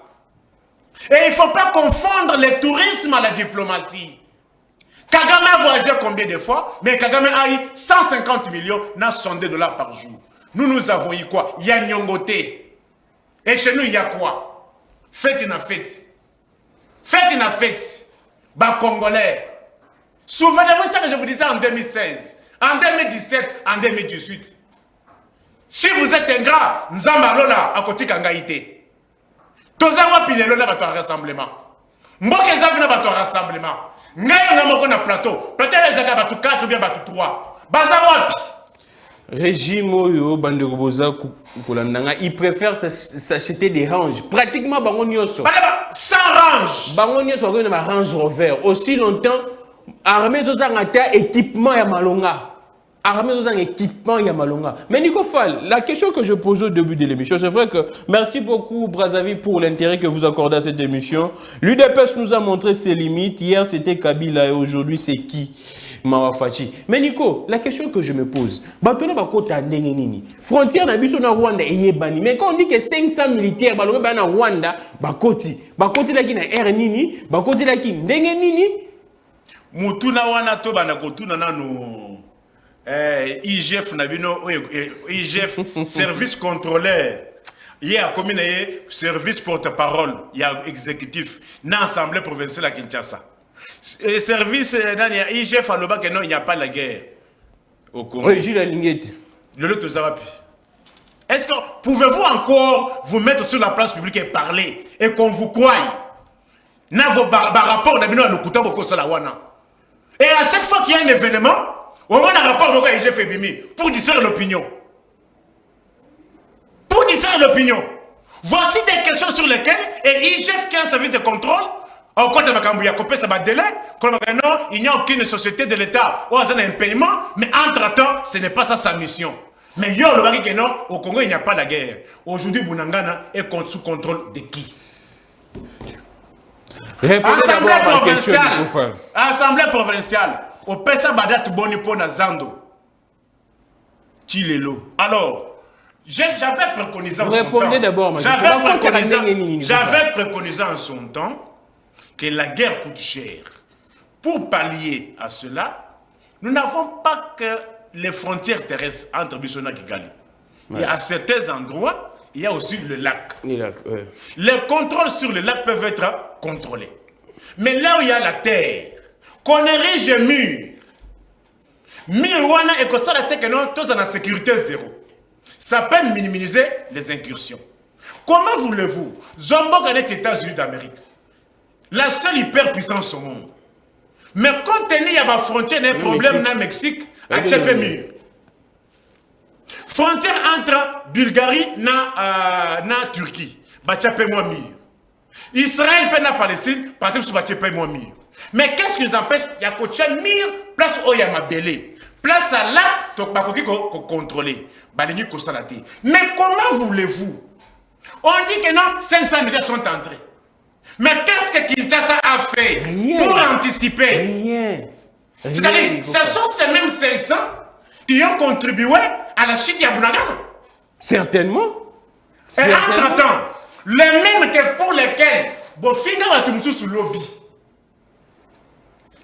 Et il ne faut pas confondre le tourisme à la diplomatie. Kagame a voyagé combien de fois? Mais Kagame a eu 150 millions, n'a $100 par jour. Nous avons eu quoi? Il y a Nyongoté. Et chez nous, il y a quoi? Fête na fête. Fête na fête. Bah, Congolais. Souvenez-vous ça que je vous disais en 2016, en 2017, en 2018. Si vous êtes ingrat, Nzamba Lola à côté Kangaïté. Tozawa Pilelo na bato rassemblement. Mboke Nzamba na bato rassemblement. Ngayo na moko na plateau. Plateau ezaka bato 4 ou bien bato 3. Baza wapi. Régime Oyo, Bandeboza, il préfère s'acheter des ranges. Pratiquement, sans range. Bangonio soit un range rover. Aussi longtemps, armée Zozangata, équipement Yamalonga. Armée Zozang, équipement Yamalonga. Mais Nico Fall, la question que je pose au début de l'émission, c'est vrai que merci beaucoup Brazzaville pour l'intérêt que vous accordez à cette émission. L'UDPS nous a montré ses limites. Hier, c'était Kabila et aujourd'hui, c'est qui? Mawafachi. Mais Nico, la question que je me pose, frontière na biso na Rwanda et bani. Mais quand on dit que 500 militaires balobe ba na Rwanda, bakoti la ki na air nini, bakoti la ki ndenge nini? Mutuna wana to bana kotuna nanu IGF na bino IGF service contrôleur. Il y a commune service porte-parole, il y a exécutif, na assemblée provinciale à Kinshasa. Service IGF à l'Oba que non, il n'y a pas la guerre au Congo. Oui, Gilles Linguette. Est-ce que pouvez-vous encore vous mettre sur la place publique et parler et qu'on vous croie? N'a vos rapports à et à chaque fois qu'il y a un événement, on a un rapport au IGF et Bimi pour distraire l'opinion. Pour distraire l'opinion. Voici des questions sur lesquelles et IGF qui a un service de contrôle. En compte de ça va délai, il n'y a aucune société de l'État où il y a un paiement, mais entre-temps, ce n'est pas ça sa mission. Mais au Congo, il n'y a pas la guerre. Aujourd'hui, Bounangana est sous contrôle de qui? Assemblée provinciale. Assemblée provinciale. Au Pesa Badat Bonipo na Zando. Tilelo. Alors, j'avais préconisé en son temps. J'avais préconisé en son temps que la guerre coûte cher. Pour pallier à cela, nous n'avons pas que les frontières terrestres entre Bissona et Kigali. Ouais. Et à certains endroits, il y a aussi le lac. Ouais. Les contrôles sur le lac peuvent être contrôlés. Mais là où il y a la terre, qu'on érige mur, et que ça la terre que non, tous en sécurité zéro. Ça peut minimiser les incursions. Comment voulez-vous, Zombo est les États-Unis d'Amérique, la seule hyperpuissance au monde. Mais compte tenu de la frontière, il y a un problème dans le Mexique, à Tchépémur. Frontière entre Bulgarie et la Turquie, Israël et la Palestine, partout sur Tchépémur. Mais qu'est-ce qui nous empêche? Il y a Tchépémur, place où il y a Mabélé. Place à là, il y a contrôler. Mais comment voulez-vous? On dit que non, 500 milliards sont entrés. Mais qu'est-ce que Kinshasa a fait pour anticiper? Rien. C'est-à-dire, ce sont ces mêmes 500 qui ont contribué à la chute de Bunagana. Certainement. Et entre-temps, les mêmes que pour lesquels Bofinga va tout sous lobby.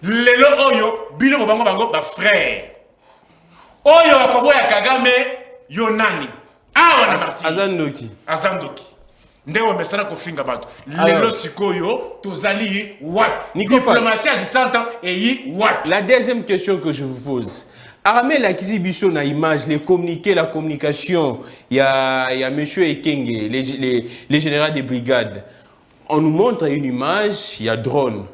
Les Oyo, Bilo Bango Bango, frère. Oyo Akobo ya Kagame, Yonani. Ah, on a parti. Azandoki. Azandoki. Ndewo mesana kofinga bato. Lelo sikoyo tozali wat. Diplomatie assistante et yi wat. La deuxième question que je vous pose. Armée l'acquisition na image, les communiqués, la communication, il y a M. Ekenge, les généraux des brigades. On nous montre une image, il y a drone.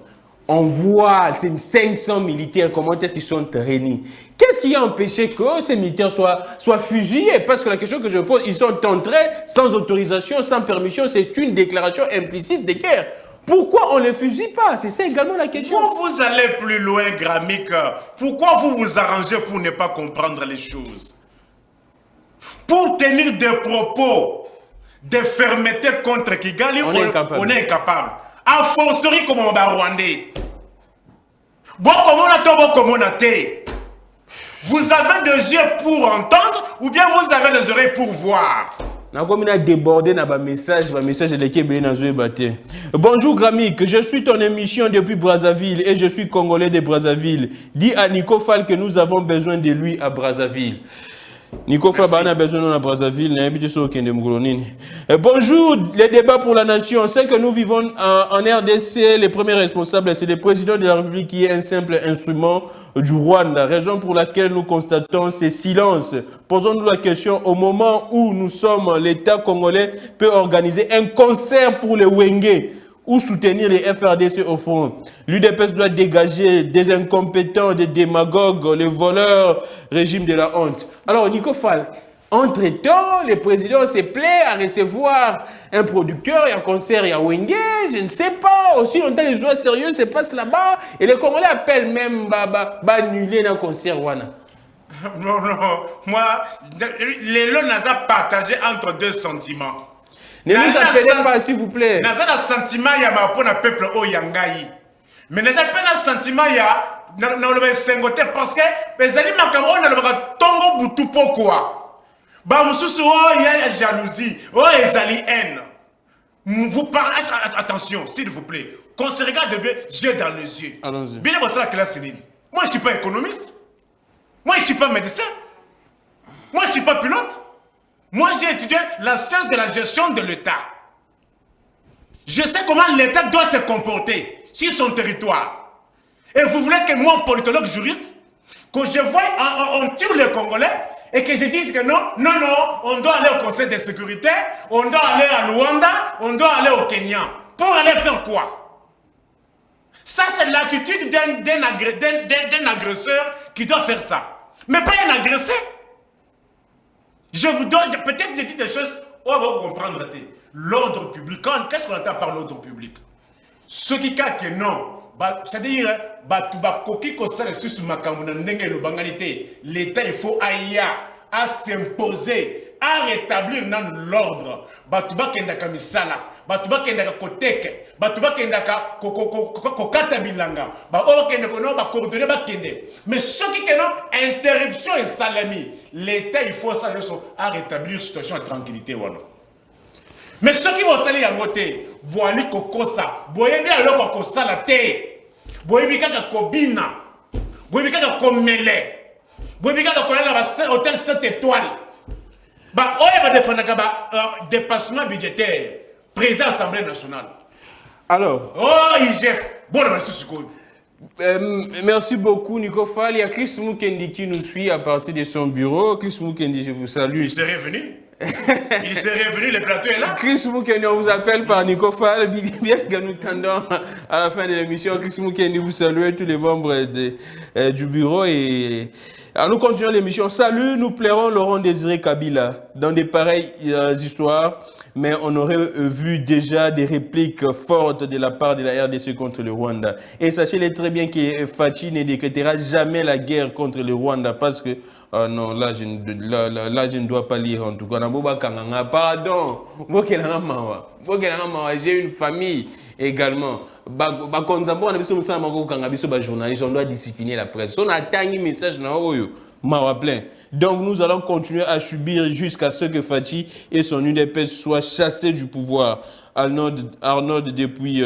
On voit ces 500 militaires, comment est-ce qu'ils sont réunis. Qu'est-ce qui a empêché que ces militaires soient fusillés? Parce que la question que je pose, ils sont entrés sans autorisation, sans permission. C'est une déclaration implicite de guerre. Pourquoi on ne les fusille pas? C'est ça également la question. Vous allez plus loin, Gramik. Pourquoi vous vous arrangez pour ne pas comprendre les choses? Pour tenir des propos de fermeté contre Kigali, on est incapable. A forcerie comme on va Rwandais. Bon, comme on a vous avez des yeux pour entendre ou bien vous avez les oreilles pour voir? Bonjour Gramik, je suis ton émission depuis Brazzaville et je suis congolais de Brazzaville. Dis à Nico Fall que nous avons besoin de lui à Brazzaville. Nico Fall a besoin de Brazzaville. Bonjour, les débats pour la nation. C'est que nous vivons en RDC. Les premiers responsables, c'est le président de la République qui est un simple instrument du Rwanda. Raison pour laquelle nous constatons ces silences. Posons-nous la question, au moment où nous sommes, l'État congolais peut organiser un concert pour les Wenge. ou soutenir les FRDC au front. L'UDPS doit dégager des incompétents, des démagogues, les voleurs, régime de la honte. Alors, Nico Fall, entre-temps, le président se plaît à recevoir un producteur et un concert à Wenge, je ne sais pas, aussi longtemps les joueurs sérieux se passent là-bas, et les Congolais appellent même annuler un concert. Non, moi, les lots n'a partagé entre deux sentiments. Ne nous appelez pas, s'il vous plaît. Nous avons un sentiment, il y a un peuple au Yangaï. Mais nous avons un sentiment, il y a un parce que les amis Cameroun ne tongo boutou pourquoi. Bah, il y a jalousie, il y a haine. Vous parlez, attention, s'il vous plaît. Qu'on se regarde bien, j'ai dans les yeux. Allons-y. Bien, moi, je ne suis pas économiste. Moi, je ne suis pas médecin. Moi, je ne suis pas pilote. Moi, j'ai étudié la science de la gestion de l'État. Je sais comment l'État doit se comporter sur son territoire. Et vous voulez que moi, politologue juriste, que je vois, on tue les Congolais et que je dise que non, on doit aller au Conseil de sécurité, on doit aller à Luanda, on doit aller au Kenya. Pour aller faire quoi? Ça, c'est l'attitude d'un agresseur qui doit faire ça. Mais pas un agressé. Je vous donne, peut-être que j'ai dit des choses, on va comprendre. L'ordre public, qu'est-ce qu'on entend par l'ordre public? Ce qui dit que non, c'est-à-dire, l'État, il faut à s'imposer, à rétablir l'ordre. Batuba kendaka misala, batuba kendaka koteke, batuba kendaka kokata bilanga, ba kendaka no ba coordonner ba kende. Mais ce qui est non interruption et salami, l'État il faut ça à rétablir situation de tranquillité wano. Mais ce qui vont salir en côté, boali kokosa, boye bien alors kokosa la terre, boye bien kaka kobina, boye bien kaka komele, boye bien kaka kola ba hôtel 7 étoiles. Bah, on va défendre un dépassement budgétaire, président de l'Assemblée nationale. Alors. Oh, IGF. Bon, merci beaucoup, Nico Fall. Il y a Chris Mukendi qui nous suit à partir de son bureau. Chris Mukendi, je vous salue. Il s'est revenu. Il s'est revenu, le plateau est là. Chris Mukendi, on vous appelle par Nico Fall. Bien que nous tendons à la fin de l'émission, Chris Mukendi, vous saluez tous les membres du bureau et. Alors nous continuons l'émission. Salut, nous plairons Laurent Désiré Kabila dans des pareilles histoires, mais on aurait vu déjà des répliques fortes de la part de la RDC contre le Rwanda. Et sachez-le très bien que Fachi ne décrétera jamais la guerre contre le Rwanda parce que non, là je ne dois pas lire en tout cas. Pardon, j'ai une famille également. On doit discipliner la presse. On attend un message donc nous allons continuer à subir jusqu'à ce que Fachi et son UDPS soient chassés du pouvoir. Arnold depuis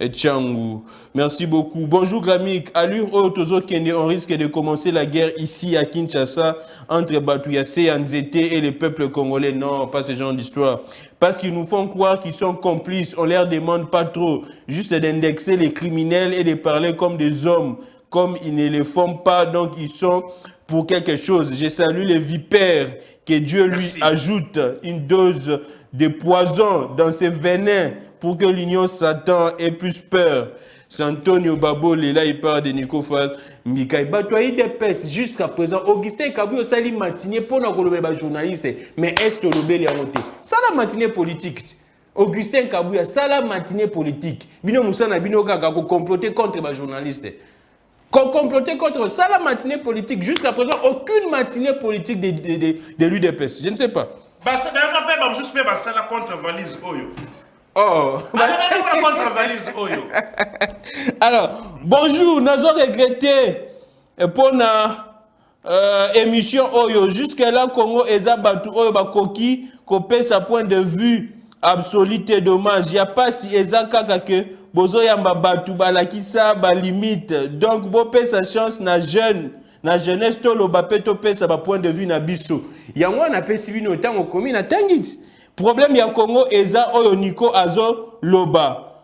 Tchangou. Merci beaucoup. Bonjour Gramik. Allure Otozo Kende, on risque de commencer la guerre ici à Kinshasa entre Batouyase, Anzete et le peuple congolais. Non, pas ce genre d'histoire. Parce qu'ils nous font croire qu'ils sont complices. On leur demande pas trop. Juste d'indexer les criminels et de parler comme des hommes. Comme ils ne le font pas, donc ils sont pour quelque chose. Je salue les vipères. Que Dieu lui ajoute une dose de poison dans ses venins pour que l'union Satan ait plus peur. C'est Antonio Babo, là il parle de Nico Fall. Mikaï Batoyi des pèses jusqu'à présent. Augustin Kabou sali matinée pour nos journalistes. Mais est-ce que le bel est monté? Ça la matinée politique. Augustin Kabou, ça la matinée politique. Bino Moussa na bino kaka ko comploter contre les journalistes. Comploter contre ça la matinée politique. Jusqu'à présent, aucune matinée politique de l'UDPS. Je ne sais pas. Oh. Alors, bonjour, nous avons regretté pour la émission Oyo. Jusqu'à-là, Congo Ezabatu Oyo Bakoki, Kopé sa point de vue absolu et dommage. Il n'y a pas si Ezakaka que Bozo Yamba Batu Balakisa limite. Donc, Bopé sa chance na jeune. Na jeunesse to lo bapé topé sa point de vue na biso. Yango na pesi no tango komi na tangit. Problème ya Congo eza oyo Nico azo loba.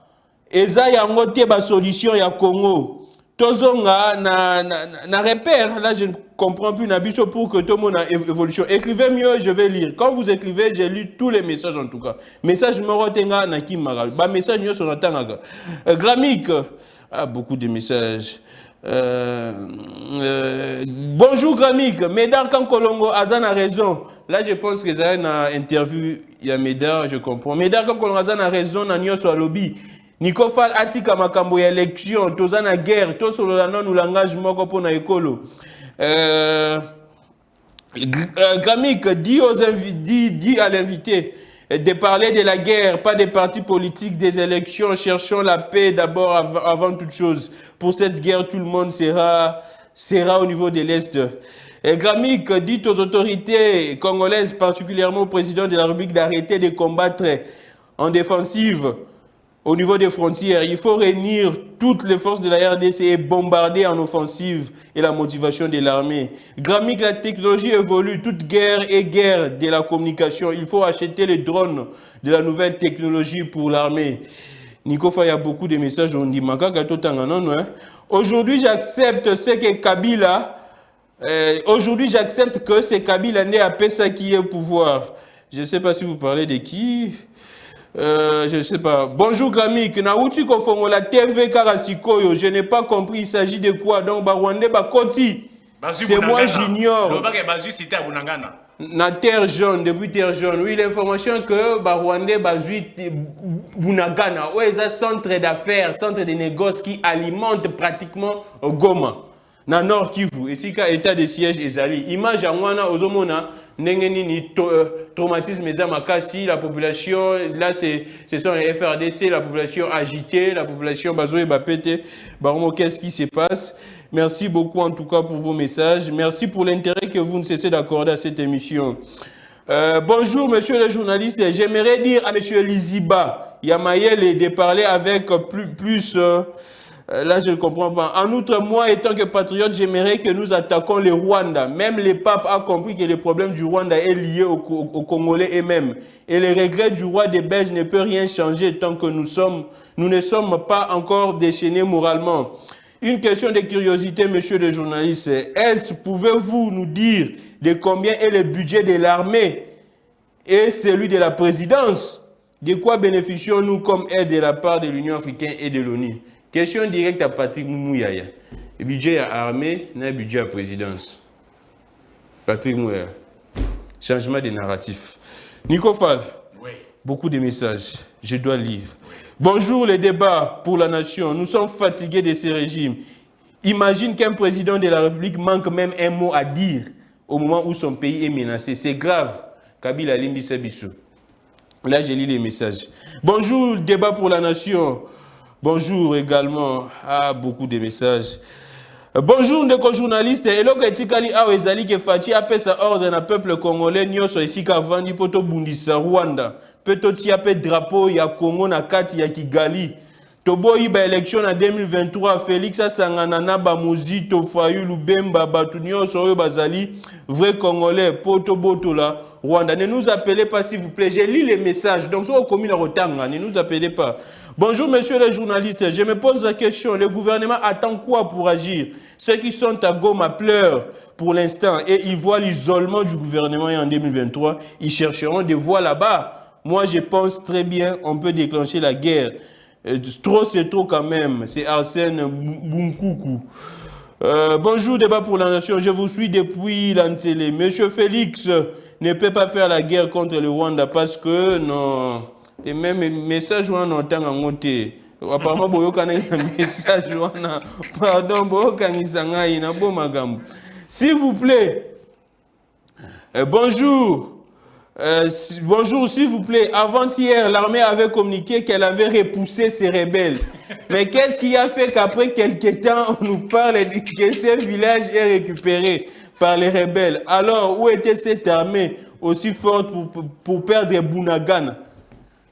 Eza yango te ba solution ya Congo. Tozonga na repère là je ne comprend plus Nabiso pour que tout le monde ait évolution. Écrivez mieux, je vais lire. Quand vous écrivez, j'ai lu tous les messages en tout cas. Message numéro 1, Naki Maral. Message numéro 1, Gramique. Ah, beaucoup de messages. Bonjour Gramique. Médard Kankolongo, Azan a raison. Là, je pense que ça une interview, il y a Médard, je comprends. Médard Kankolongo, Azan a raison, Nanyo sur lobby. Nikofal Atika Makambo y élection, Tozana guerre, Tosolano nous langage moko pour na écolo. Gramique dit à l'invité de parler de la guerre, pas des partis politiques, des élections, cherchons la paix d'abord avant toute chose. Pour cette guerre, tout le monde sera au niveau de l'Est. Gramique dit aux autorités congolaises, particulièrement au président de la République, d'arrêter de combattre en défensive. Au niveau des frontières, il faut réunir toutes les forces de la RDC et bombarder en offensive et la motivation de l'armée. Gramique, la technologie évolue, toute guerre est guerre de la communication. Il faut acheter les drones de la nouvelle technologie pour l'armée. Nikofa, il y a beaucoup de messages, on dit aujourd'hui, j'accepte ce que Kabila, aujourd'hui, j'accepte que c'est Kabila né à Pessa qui est au pouvoir. Je ne sais pas si vous parlez de qui. Je ne sais pas. Bonjour Gramique, Naouti Kofongo la TV Karasikoyo, je n'ai pas compris, il s'agit de quoi? Donc, Barwande Bakoti, c'est moi j'ignore. Na terre jaune, depuis terre jaune. Oui, l'information que Barwande Bazui Bunagana, où est un centre d'affaires, centre de négoces qui alimente pratiquement Goma. Na Nord Kivu, et si état de siège ezali. Image à Mwana, Ozomona, Nengeni traumatisme et Zamakasi, la population, là ce sont les FRDC, la population agitée, la population Bazoé Bapete. Baromo, qu'est-ce qui se passe? Merci beaucoup en tout cas pour vos messages. Merci pour l'intérêt que vous ne cessez d'accorder à cette émission. Bonjour monsieur le journaliste, j'aimerais dire à monsieur Liziba Yamayel de parler avec plus là, je ne comprends pas. En outre, moi, étant que patriote, j'aimerais que nous attaquions le Rwanda. Même le pape a compris que le problème du Rwanda est lié aux Congolais eux-mêmes. Et le regret du roi des Belges ne peut rien changer tant que nous ne sommes pas encore déchaînés moralement. Une question de curiosité, monsieur le journaliste. Pouvez-vous nous dire de combien est le budget de l'armée et celui de la présidence? De quoi bénéficions-nous comme aide de la part de l'Union africaine et de l'ONU? Question directe à Patrick Mouyaya. Le budget à armée, le budget à présidence. Patrick Mouyaya. Changement de narratif. Nico Fall. Oui. Beaucoup de messages. Je dois lire. Oui. Bonjour les débats pour la nation. Nous sommes fatigués de ces régimes. Imagine qu'un président de la République manque même un mot à dire au moment où son pays est menacé. C'est grave. Kabila Limbi Sabissou. Là, je lis les messages. Bonjour, débat pour la nation. Bonjour également. Ah, beaucoup de messages. Bonjour, les journalistes. Et là, Etikali Awezali qui Fati appelle sa ordre à peuple congolais. Nyoso ici Kavandi poto bundisa Rwanda. Poto tiape drapeau ya Congo na kati ya Kigali. Tobo iba élection en 2023. Félix Asanganana Bamuzi Tofayu Lubemba Batunio Soyo Bazali. Vrai congolais. Poto Botola. Rwanda. Ne nous appelez pas s'il vous plaît. J'ai lu les messages. Donc, si vous commune Rotanga, ne nous appelez pas. Bonjour, monsieur les journalistes. Je me pose la question. Le gouvernement attend quoi pour agir? Ceux qui sont à Goma pleurent pour l'instant et ils voient l'isolement du gouvernement en 2023. Ils chercheront des voies là-bas. Moi, je pense très bien on peut déclencher la guerre. Trop, c'est trop quand même. C'est Arsène Bunkoukou. Bonjour, débat pour la nation. Je vous suis depuis l'Ansele. Monsieur Félix ne peut pas faire la guerre contre le Rwanda parce que non. Et même message on entend en monter. Apparemment boyoka na message on pardon boyoka ngisanga ina bo magambo. S'il vous plaît. Bonjour. Bonjour, s'il vous plaît. Avant-hier, l'armée avait communiqué qu'elle avait repoussé ces rebelles. Mais qu'est-ce qui a fait qu'après quelques temps, on nous parle que ce village est récupéré par les rebelles? Alors, où était cette armée aussi forte pour perdre Bunagana?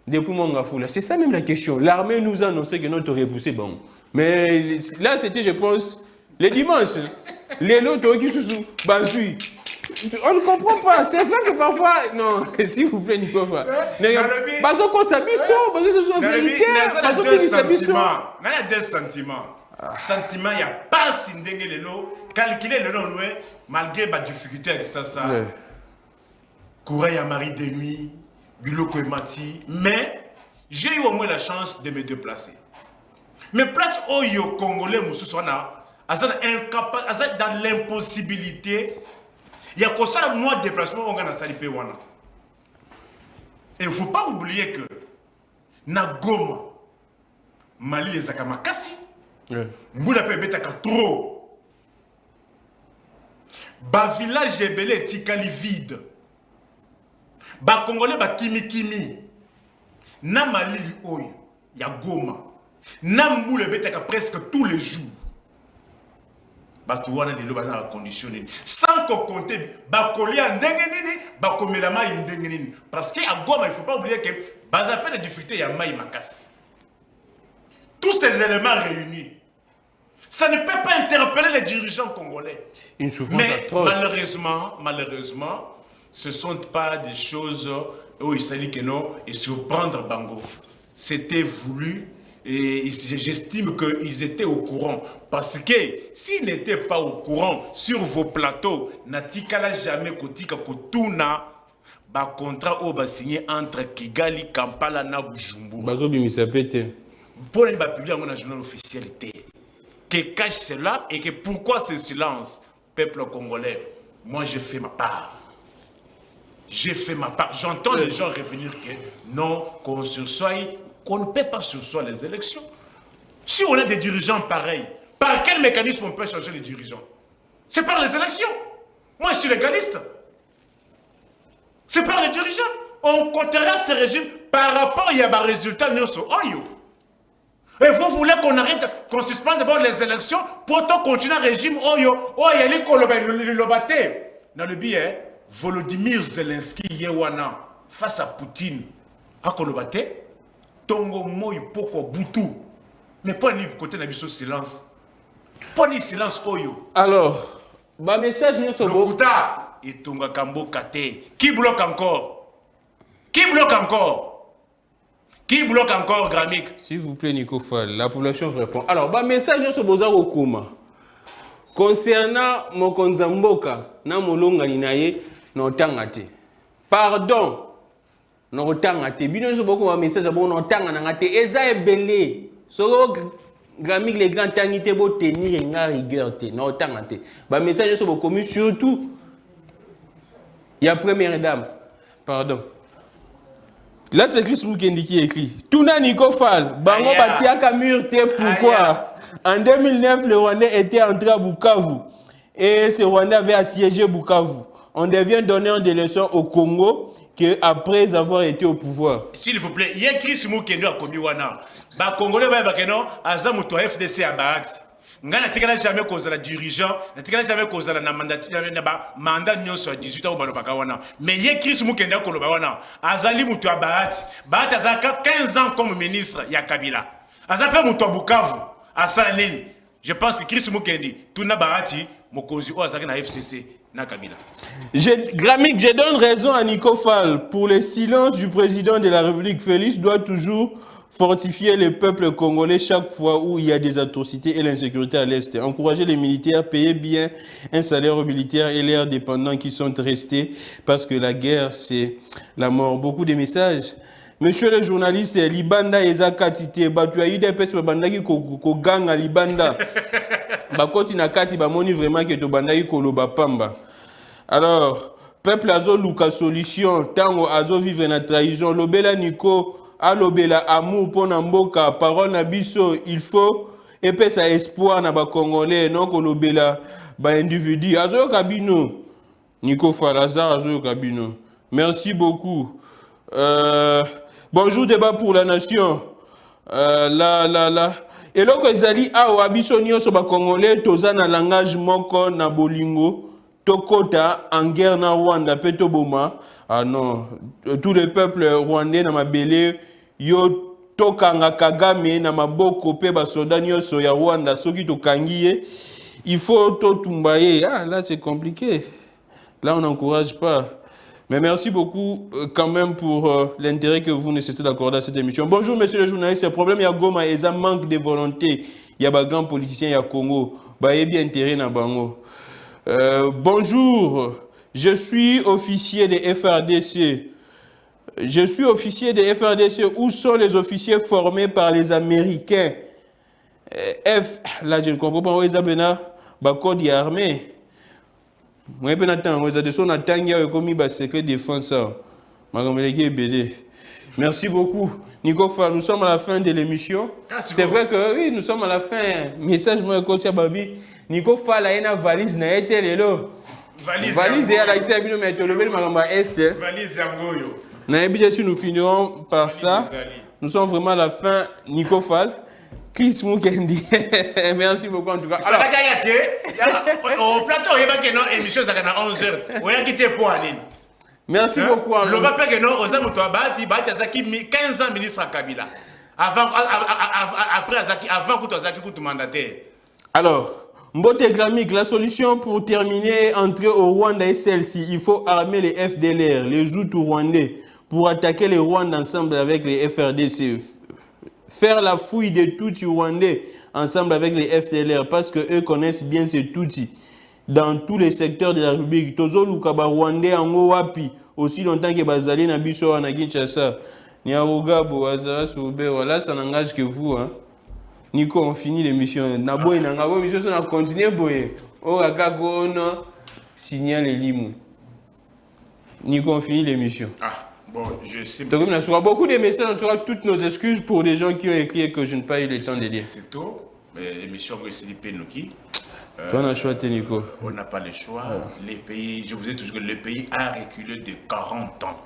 Depuis Mongafoula. C'est ça même la question. L'armée nous a annoncé que notre repoussé, bon. Mais là, c'était, je pense, le dimanche. Les lots qui sont sous Bazui. On ne comprend pas. C'est vrai que parfois, non, s'il vous plaît, Nicolas. Parce qu'on s'habille sur, parce que ce sont vérité. Parce qu'on s'habille sur. Il y a deux sentiments. Sentiment, il n'y a pas si les lots. calculer le nom, malgré ma difficulté avec ça, Courage à Marie de nuit, Biloko et Mati, mais j'ai eu au moins la chance de me déplacer. Mais place où les Congolais sont dans l'impossibilité, il y a comme ça moi déplacement on a salipé wana. Et il ne faut pas oublier que na Goma, Mali les akamakasi, Mboula pe betaka trop. Ba village ebele tikali vide. Ba Congolais ba kimi na Mali oyo ya Goma. Na Mboula betaka presque tous les jours. Batouana de l'obazan à conditionner. Sans compter, Bakolia ndengenini, Bakomelama ndengenini. Parce qu'à Goma, il ne faut pas oublier que Bazapé la difficulté, il y a Maï Makas. Tous ces éléments réunis, ça ne peut pas interpeller les dirigeants congolais. Une souffrance mais atroce. malheureusement, ce ne sont pas des choses où il s'agit que non, et surprendre Bango. C'était voulu. Et j'estime qu'ils étaient au courant. Parce que s'ils n'étaient pas au courant sur vos plateaux, Natikala jamais Kotika Kotuna, ba contrat au signé entre Kigali, Kampala, na Bujumbura. Bazobi misapete. Pour ne pas publier dans un journal officialité. Que cache cela et que pourquoi ce silence, peuple congolais? Moi, je fais ma part. J'ai fait ma part. J'entends les gens revenir que non, qu'on sursoie. Qu'on ne peut pas sursoir les élections. Si on a des dirigeants pareils, par quel mécanisme on peut changer les dirigeants? C'est par les élections. Moi, je suis légaliste. C'est par les dirigeants. On comptera ces régimes par rapport à un résultat. Et vous voulez qu'on arrête, qu'on suspende d'abord les élections pour continuer un régime Oyo. Dans le billet, Volodymyr Zelensky Yewana face à Poutine à Kolobate. Tongo moi poko butu. Mais pas ni côté na biso silence. Pas ni silence oyo. Alors, bah message nous sommes Lokuta et tonga kambo kate. Qui bloque encore? Qui bloque encore? Qui bloque encore Gramik? S'il vous plaît Nico Fall, la population répond. Alors, bah message nous sommes au Kuma. Concernant mon konzamboka na molonga linaye no tangate. Pardon. Non tanga te bino so beaucoup message bon non tanga na ngate eza ebele so Gramik les grands tangité bo tenir nga rigueur te non tanga te ba message so beaucoup surtout il y a première dame pardon là c'est Chris Mukendi qui écrit Tuna Nico Fall bango batiaka mur te pourquoi en 2009 le Rwandais était entré à Bukavu et ce Rwandais avait assiégé Bukavu. On devient donneur de leçons au Congo après avoir été au pouvoir. S'il vous plaît, il y a Chris Mukendi a commis wana. Ba Congolais ba bakeno azamuto FDC a bahati. Ngana tikana jamais cause la dirigeant, na tikana jamais cause la mandat nyonso 18 ans balo baka wana. Mais il y a Chris Mukendi a koloba wana. Azali muto a bahati. Bahati azaka 15 ans comme ministre ya Kabila. Azape muto Bukavu a Saline. Je pense que Chris Mukendi tuna bahati mokonzi o azaka na FCC. Gramik, je donne raison à Nico Fall. Pour le silence du président de la République, Félix doit toujours fortifier le peuple congolais chaque fois où il y a des atrocités et l'insécurité à l'Est. Encourager les militaires, payer bien un salaire aux militaires et leurs dépendants qui sont restés parce que la guerre, c'est la mort. Beaucoup de messages. Monsieur le journaliste, Libanda ezakatite, batu aide pese babandaki ko ganga Libanda. Bakoti na kati bamoni vraiment que to bandaki koloba pamba. Alors, peuple azo luka solution, tango azo vivre na trahison, lobela Nico, alobela amour pona mboka, parole na biso, il faut epesa espoir na ba Congolais, non ko lobela ba individu. Azo kabino. Nico Falazar azo kabino. Merci beaucoup. Bonjour débat pour la nation. Et là, ezali awa biso nyonso ba Congolais toza na langage moko na bolingo tokota en guerre na Rwanda peto boma. Ah non, tout le peuple rwandais na mabele yo tokanga Kagame na maboko pe ba soldats nyonso ya Rwanda soki tokangi ye il faut totumbaye. Ah là c'est compliqué. Là on n'encourage pas. Mais merci beaucoup quand même pour l'intérêt que vous nécessitez d'accorder à cette émission. Bonjour, monsieur le journaliste. Le problème, il y a Goma et ça manque de volonté. Il y a des grands politiciens, il y a Congo. bayebi intérêt na bango. Bonjour, je suis officier de FRDC. Je suis officier de FRDC. Où sont les officiers formés par les Américains? Là, je ne comprends pas. Où est-ce que code armée? Moi, je n'attends pas. Je suis en secret défense. Merci beaucoup. Nico Fall, nous sommes à la fin de l'émission. C'est vrai que oui, nous sommes à la fin. Message, moi, coach Babi. Nico Fall a une valise. Valise et à la XAB, mais tu le mets dans est. Valise Yangoyo. Si nous finirons par ça, nous sommes vraiment à la fin. Nico Fall, Chris Mukendi. Merci beaucoup en tout cas. Alors, au plateau, il y a une émission à 11h. On a quitté pour aller. Merci beaucoup. Le papa que nous, aux amis, tu as bâti 15 ans ministre à Kabila. Après, avant que tu aies mandataire. Alors, Mbote Gramik, la solution pour terminer, entrer au Rwanda est celle-ci. Il faut armer les FDLR, les Hutus rwandais, pour attaquer les Rwandais ensemble avec les FRDC. Faire la fouille des Tutsis rwandais ensemble avec les FDLR, parce qu'eux connaissent bien ces Tutsis. Dans tous les secteurs de la République, Tozo Lukaba Rwandais en Owapi, aussi longtemps que Bazali Nabiso en Kinshasa. Niarogabo, Azara Soubero, là ça n'engage que vous. Hein. Nico, on finit l'émission. Nabo et Nangabo, l'émission, on a continué. Oh, Agago, on signale les limons. Nico, on finit l'émission. Ah, bon, je sais. Donc, il y aura beaucoup de messages, on aura toutes nos excuses pour les gens qui ont écrit et que je n'ai pas eu le temps de lire. C'est tôt, mais l'émission c'est Pénoki. Toi, on a choisi, Nico. On n'a pas le choix. Les pays, je vous ai toujours dit que le pays a reculé de 40 ans.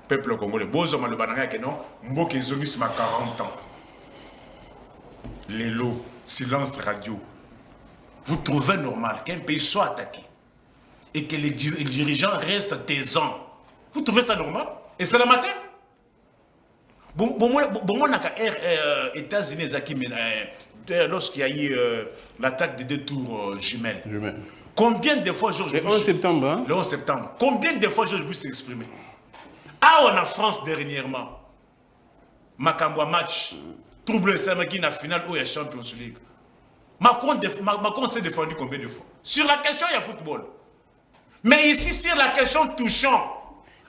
Peuple congolais, Bozoma le Bananga, que non, Mboke Zomis ma 40 ans. Les lots, silence radio. Vous trouvez normal qu'un pays soit attaqué et que les dirigeants restent taisants? Vous trouvez ça normal? Et c'est le matin? Bon, on a États-Unis, lorsqu'il y a eu l'attaque des 2 tours jumelles. Combien de fois George Bush... Le 11 septembre, hein? Le 11 septembre. Combien de fois George Bush s'est exprimé? Ah, on a France dernièrement. Macambo match. Trouble qui na finale où il y a Champions League. Macron s'est défendu combien de fois? Sur la question, il y a football. Mais ici, sur la question touchant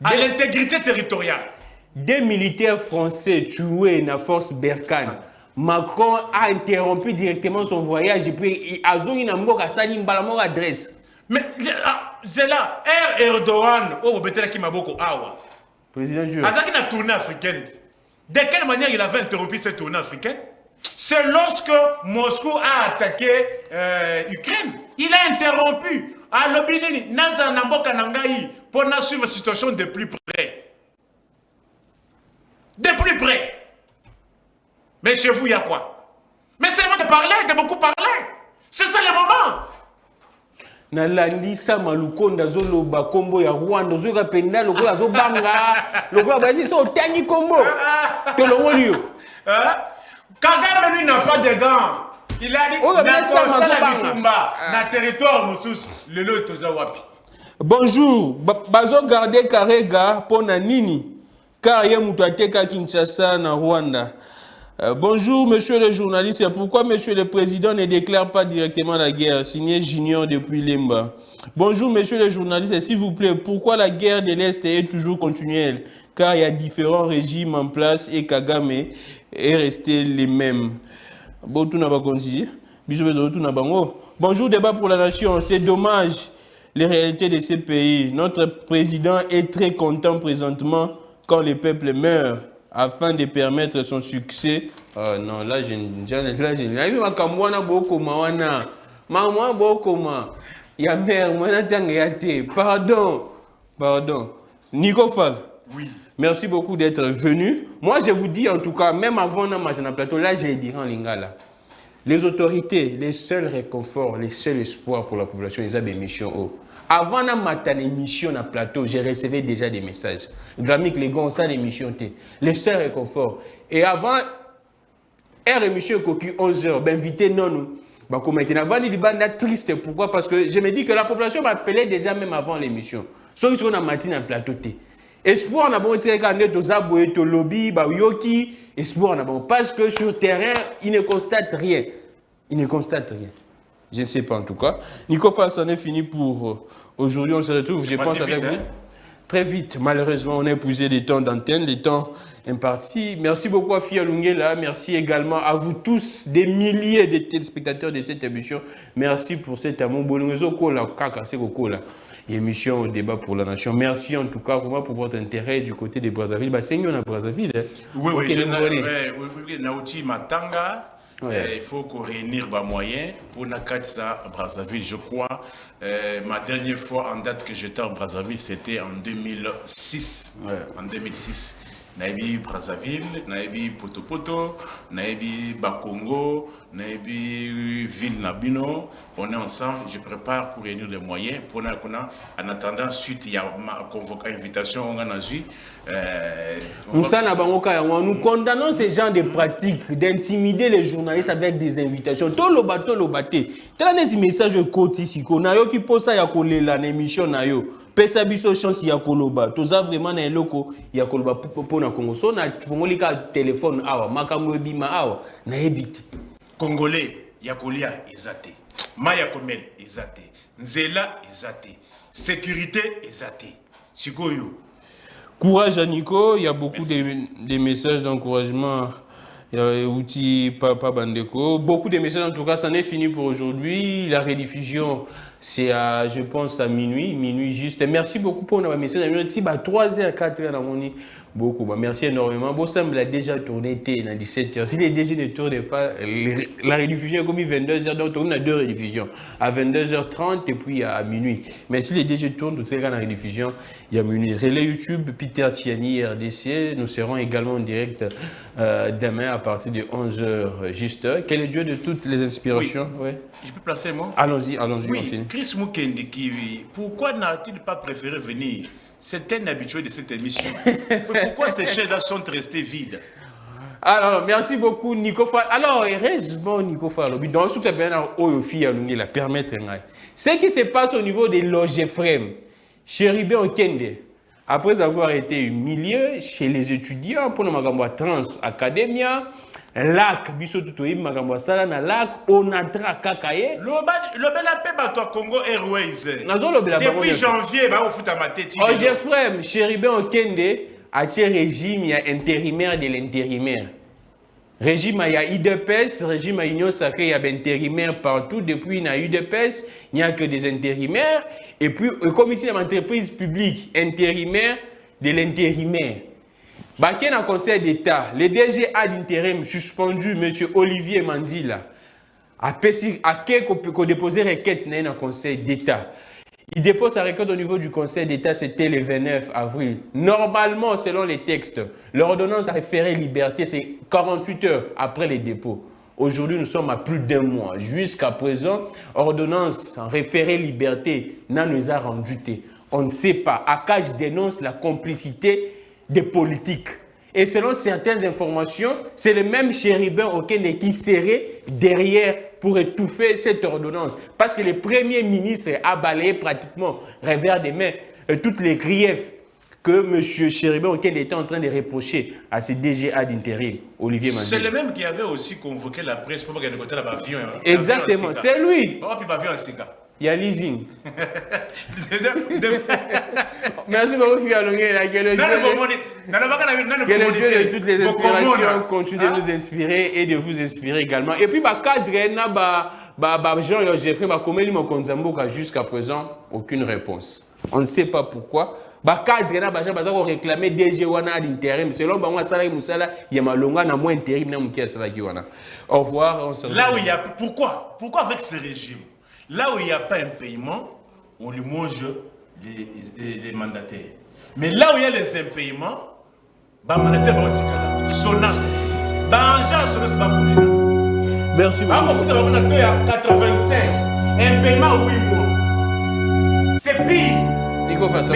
à l'intégrité territoriale. 2 militaires français tués dans la force Berkane. Macron a interrompu directement son voyage et puis il a zoné dans le adresse. Mais c'est là, Erdogan, oh, qui m'a beaucoup awa. Président Dieu. Azaki na tournée africaine. De quelle manière il avait interrompu cette tournée africaine? C'est lorsque Moscou a attaqué Ukraine. Il a interrompu. À l'Obinini, Naza Namboka Nangaï, pour suivre la situation de plus près. De plus près. Mais chez vous, il y a quoi? Mais c'est le moment de parler, de beaucoup parler. C'est ça le moment. Nalandi Samalukonda Zoloba Kombo ya Rwanda Zoga Penda Lokola Zobanga Lokola Bazi so Tani Kombo Tolongolio. Kagame lui n'a pas de gants. Il a dit na territoire Moussous le lot Tozawapi. Bonjour, Bazo garder Karega pona nini car ye mutateka Kinshasa na Rwanda. Bonjour, monsieur le journaliste. Pourquoi monsieur le président ne déclare pas directement la guerre? Signé Junior depuis Lemba. Bonjour, monsieur le journaliste. S'il vous plaît, pourquoi la guerre de l'Est est toujours continuelle? Car il y a différents régimes en place et Kagame est resté les mêmes. Bonjour, débat pour la nation. C'est dommage les réalités de ces pays. Notre président est très content présentement quand le peuple meurt, afin de permettre son succès. Oh non, là, j'ai Pardon. Nico Fall. Oui. Merci beaucoup d'être venu. Moi, je vous dis en tout cas, même avant le matin plateau, là, j'ai dit en lingala. Les autorités, les seuls réconforts, les seuls espoirs pour la population, ils ont des missions. Avant de matin émission à plateau, j'ai reçu déjà des messages. Gramik, les gars, ça des missions. Les seuls réconforts. Et avant, émission qui 11h, ben invité non nous. Bah comme maintenant, avant il est triste. Pourquoi? Parce que je me dis que la population m'appelait déjà même avant l'émission. Sauf que on matin à plateau. Espoir on a bon c'est quand on a boé to lobby, bah yoki. Espoir on a bon parce que sur terrain, il ne constate rien. Il ne constate rien. Je ne sais pas en tout cas. Nico Fall, c'en est fini pour aujourd'hui. On se retrouve, je pense, avec vous. Très vite, malheureusement, on a épuisé les temps d'antenne, les temps impartis. Merci beaucoup à Fia Lungela, merci également à vous tous, des milliers de téléspectateurs de cette émission. Merci pour cet amour. Émission au débat pour la nation. Merci en tout cas vraiment pour votre intérêt du côté de Brazzaville. Bah, c'est nous à Brazzaville. Oui, Nauti Matanga. Ouais. Il faut qu'on réunisse les moyens pour Nakatsa à Brazzaville. Je crois, ma dernière fois en date que j'étais en Brazzaville, c'était en 2006. Ouais. En 2006. Naibi Brazzaville, Naibi Potopoto, Naibi Bakongo, Naibi Ville Nabino. On est ensemble, je prépare pour réunir les moyens. En attendant, suite, il y a ma invitation, on a vu. Nous condamnons ces genres de pratiques d'intimider les journalistes avec des invitations. Tout le bateau, le bateau. Tu as des messages ici, qui pose ça, il y a l'émission. Pesa biso chance ya koloba toza vraiment na eloko ya koloba pona Congo so na fongolika téléphone awa makambo bima awa na ebiti congolais ya kolia ezate maya komel ezate nzela ezate sécurité ezate sikoyo. Courage à Nico, il y a beaucoup de messages d'encouragement. Il y a Outi Papa Bandeko. Beaucoup de messages, en tout cas, ça n'est fini pour aujourd'hui. La rediffusion, c'est à, je pense, à minuit juste. Merci beaucoup pour nos messages. Si, 3h, 4h, beaucoup. Merci énormément. Bon, ça me déjà tourné à 17h. Si les DG ne tournent pas, la rediffusion est comme 22h, donc on a 2 rediffusions. À 22h30 et puis à minuit. Mais si les DG tournent, tout ça, la rediffusion, il y a minuit. Relais YouTube, Peter Tiani, RDC. Nous serons également en direct demain à partir de 11h juste. Quel est Dieu de toutes les inspirations? Oui. Ouais. Je peux placer moi? Allons-y, oui. Chris Mukendi, pourquoi n'a-t-il pas préféré venir? C'est un habitué de cette émission. Pourquoi ces chaises-là sont restées vides? Alors, merci beaucoup, Nico Fall. Alors, heureusement, Nico Fall, dans ce que ça la permettre. Ce qui se passe au niveau des loges frères, Chéribé Okende, après avoir été humilié chez les étudiants pour le Trans Academia, LAC, LAC, Onatra Kakaye. Le Congo Airways. Depuis janvier, il faut à ma tête. Frère, Chéribé Okende a un régime intérimaire de l'intérimaire. Régime il y a UDPS, régime Union Sacrée, il y a des intérimaires partout. Depuis il y a UDPS, il n'y a que des intérimaires. Et puis, le comité d'entreprise publique intérimaire de l'intérimaire. Qui est dans le Conseil d'État, le DGA d'intérim suspendu, M. Olivier Mandila, a déposé requête dans le Conseil d'État. Il dépose sa requête au niveau du Conseil d'État, c'était le 29 avril. Normalement, selon les textes, l'ordonnance à référé liberté, c'est 48 heures après le dépôt. Aujourd'hui, nous sommes à plus d'un mois. Jusqu'à présent, ordonnance référé liberté n'a nous a rendu. On ne sait pas. Akaj dénonce la complicité des politiques. Et selon certaines informations, c'est le même Chéribin Okende qui serait derrière pour étouffer cette ordonnance. Parce que le Premier ministre a balayé pratiquement revers des mains toutes les griefs que M. Chéribin Okende était en train de reprocher à ce DGA d'intérim, Olivier Mandela. C'est le même qui avait aussi convoqué la presse pour gagner côté l'avion. Exactement, c'est lui. Il y a leasing. Merci beaucoup, Fia Lungela. Que le Dieu de toutes les inspirations continue de nous inspirer et de vous inspirer également. Et puis, cadre, Jean Geoffrey, jusqu'à présent, aucune réponse. On ne sait pas pourquoi. Cadre, on réclamé DG Wana d'intérim. Selon Banwa Salah Moussala, il y a Malonga, na moins intérim, na Moukia Salakiwana. Au revoir. Là où il y a. Pourquoi avec ce régime? Là où il n'y a pas un paiement, on lui mange les mandataires. Mais là où il y a les impayements, les mandataires vont dire Sonas. Merci beaucoup. 85. Un paiement 8 mois. C'est pire. Il faut faire ça.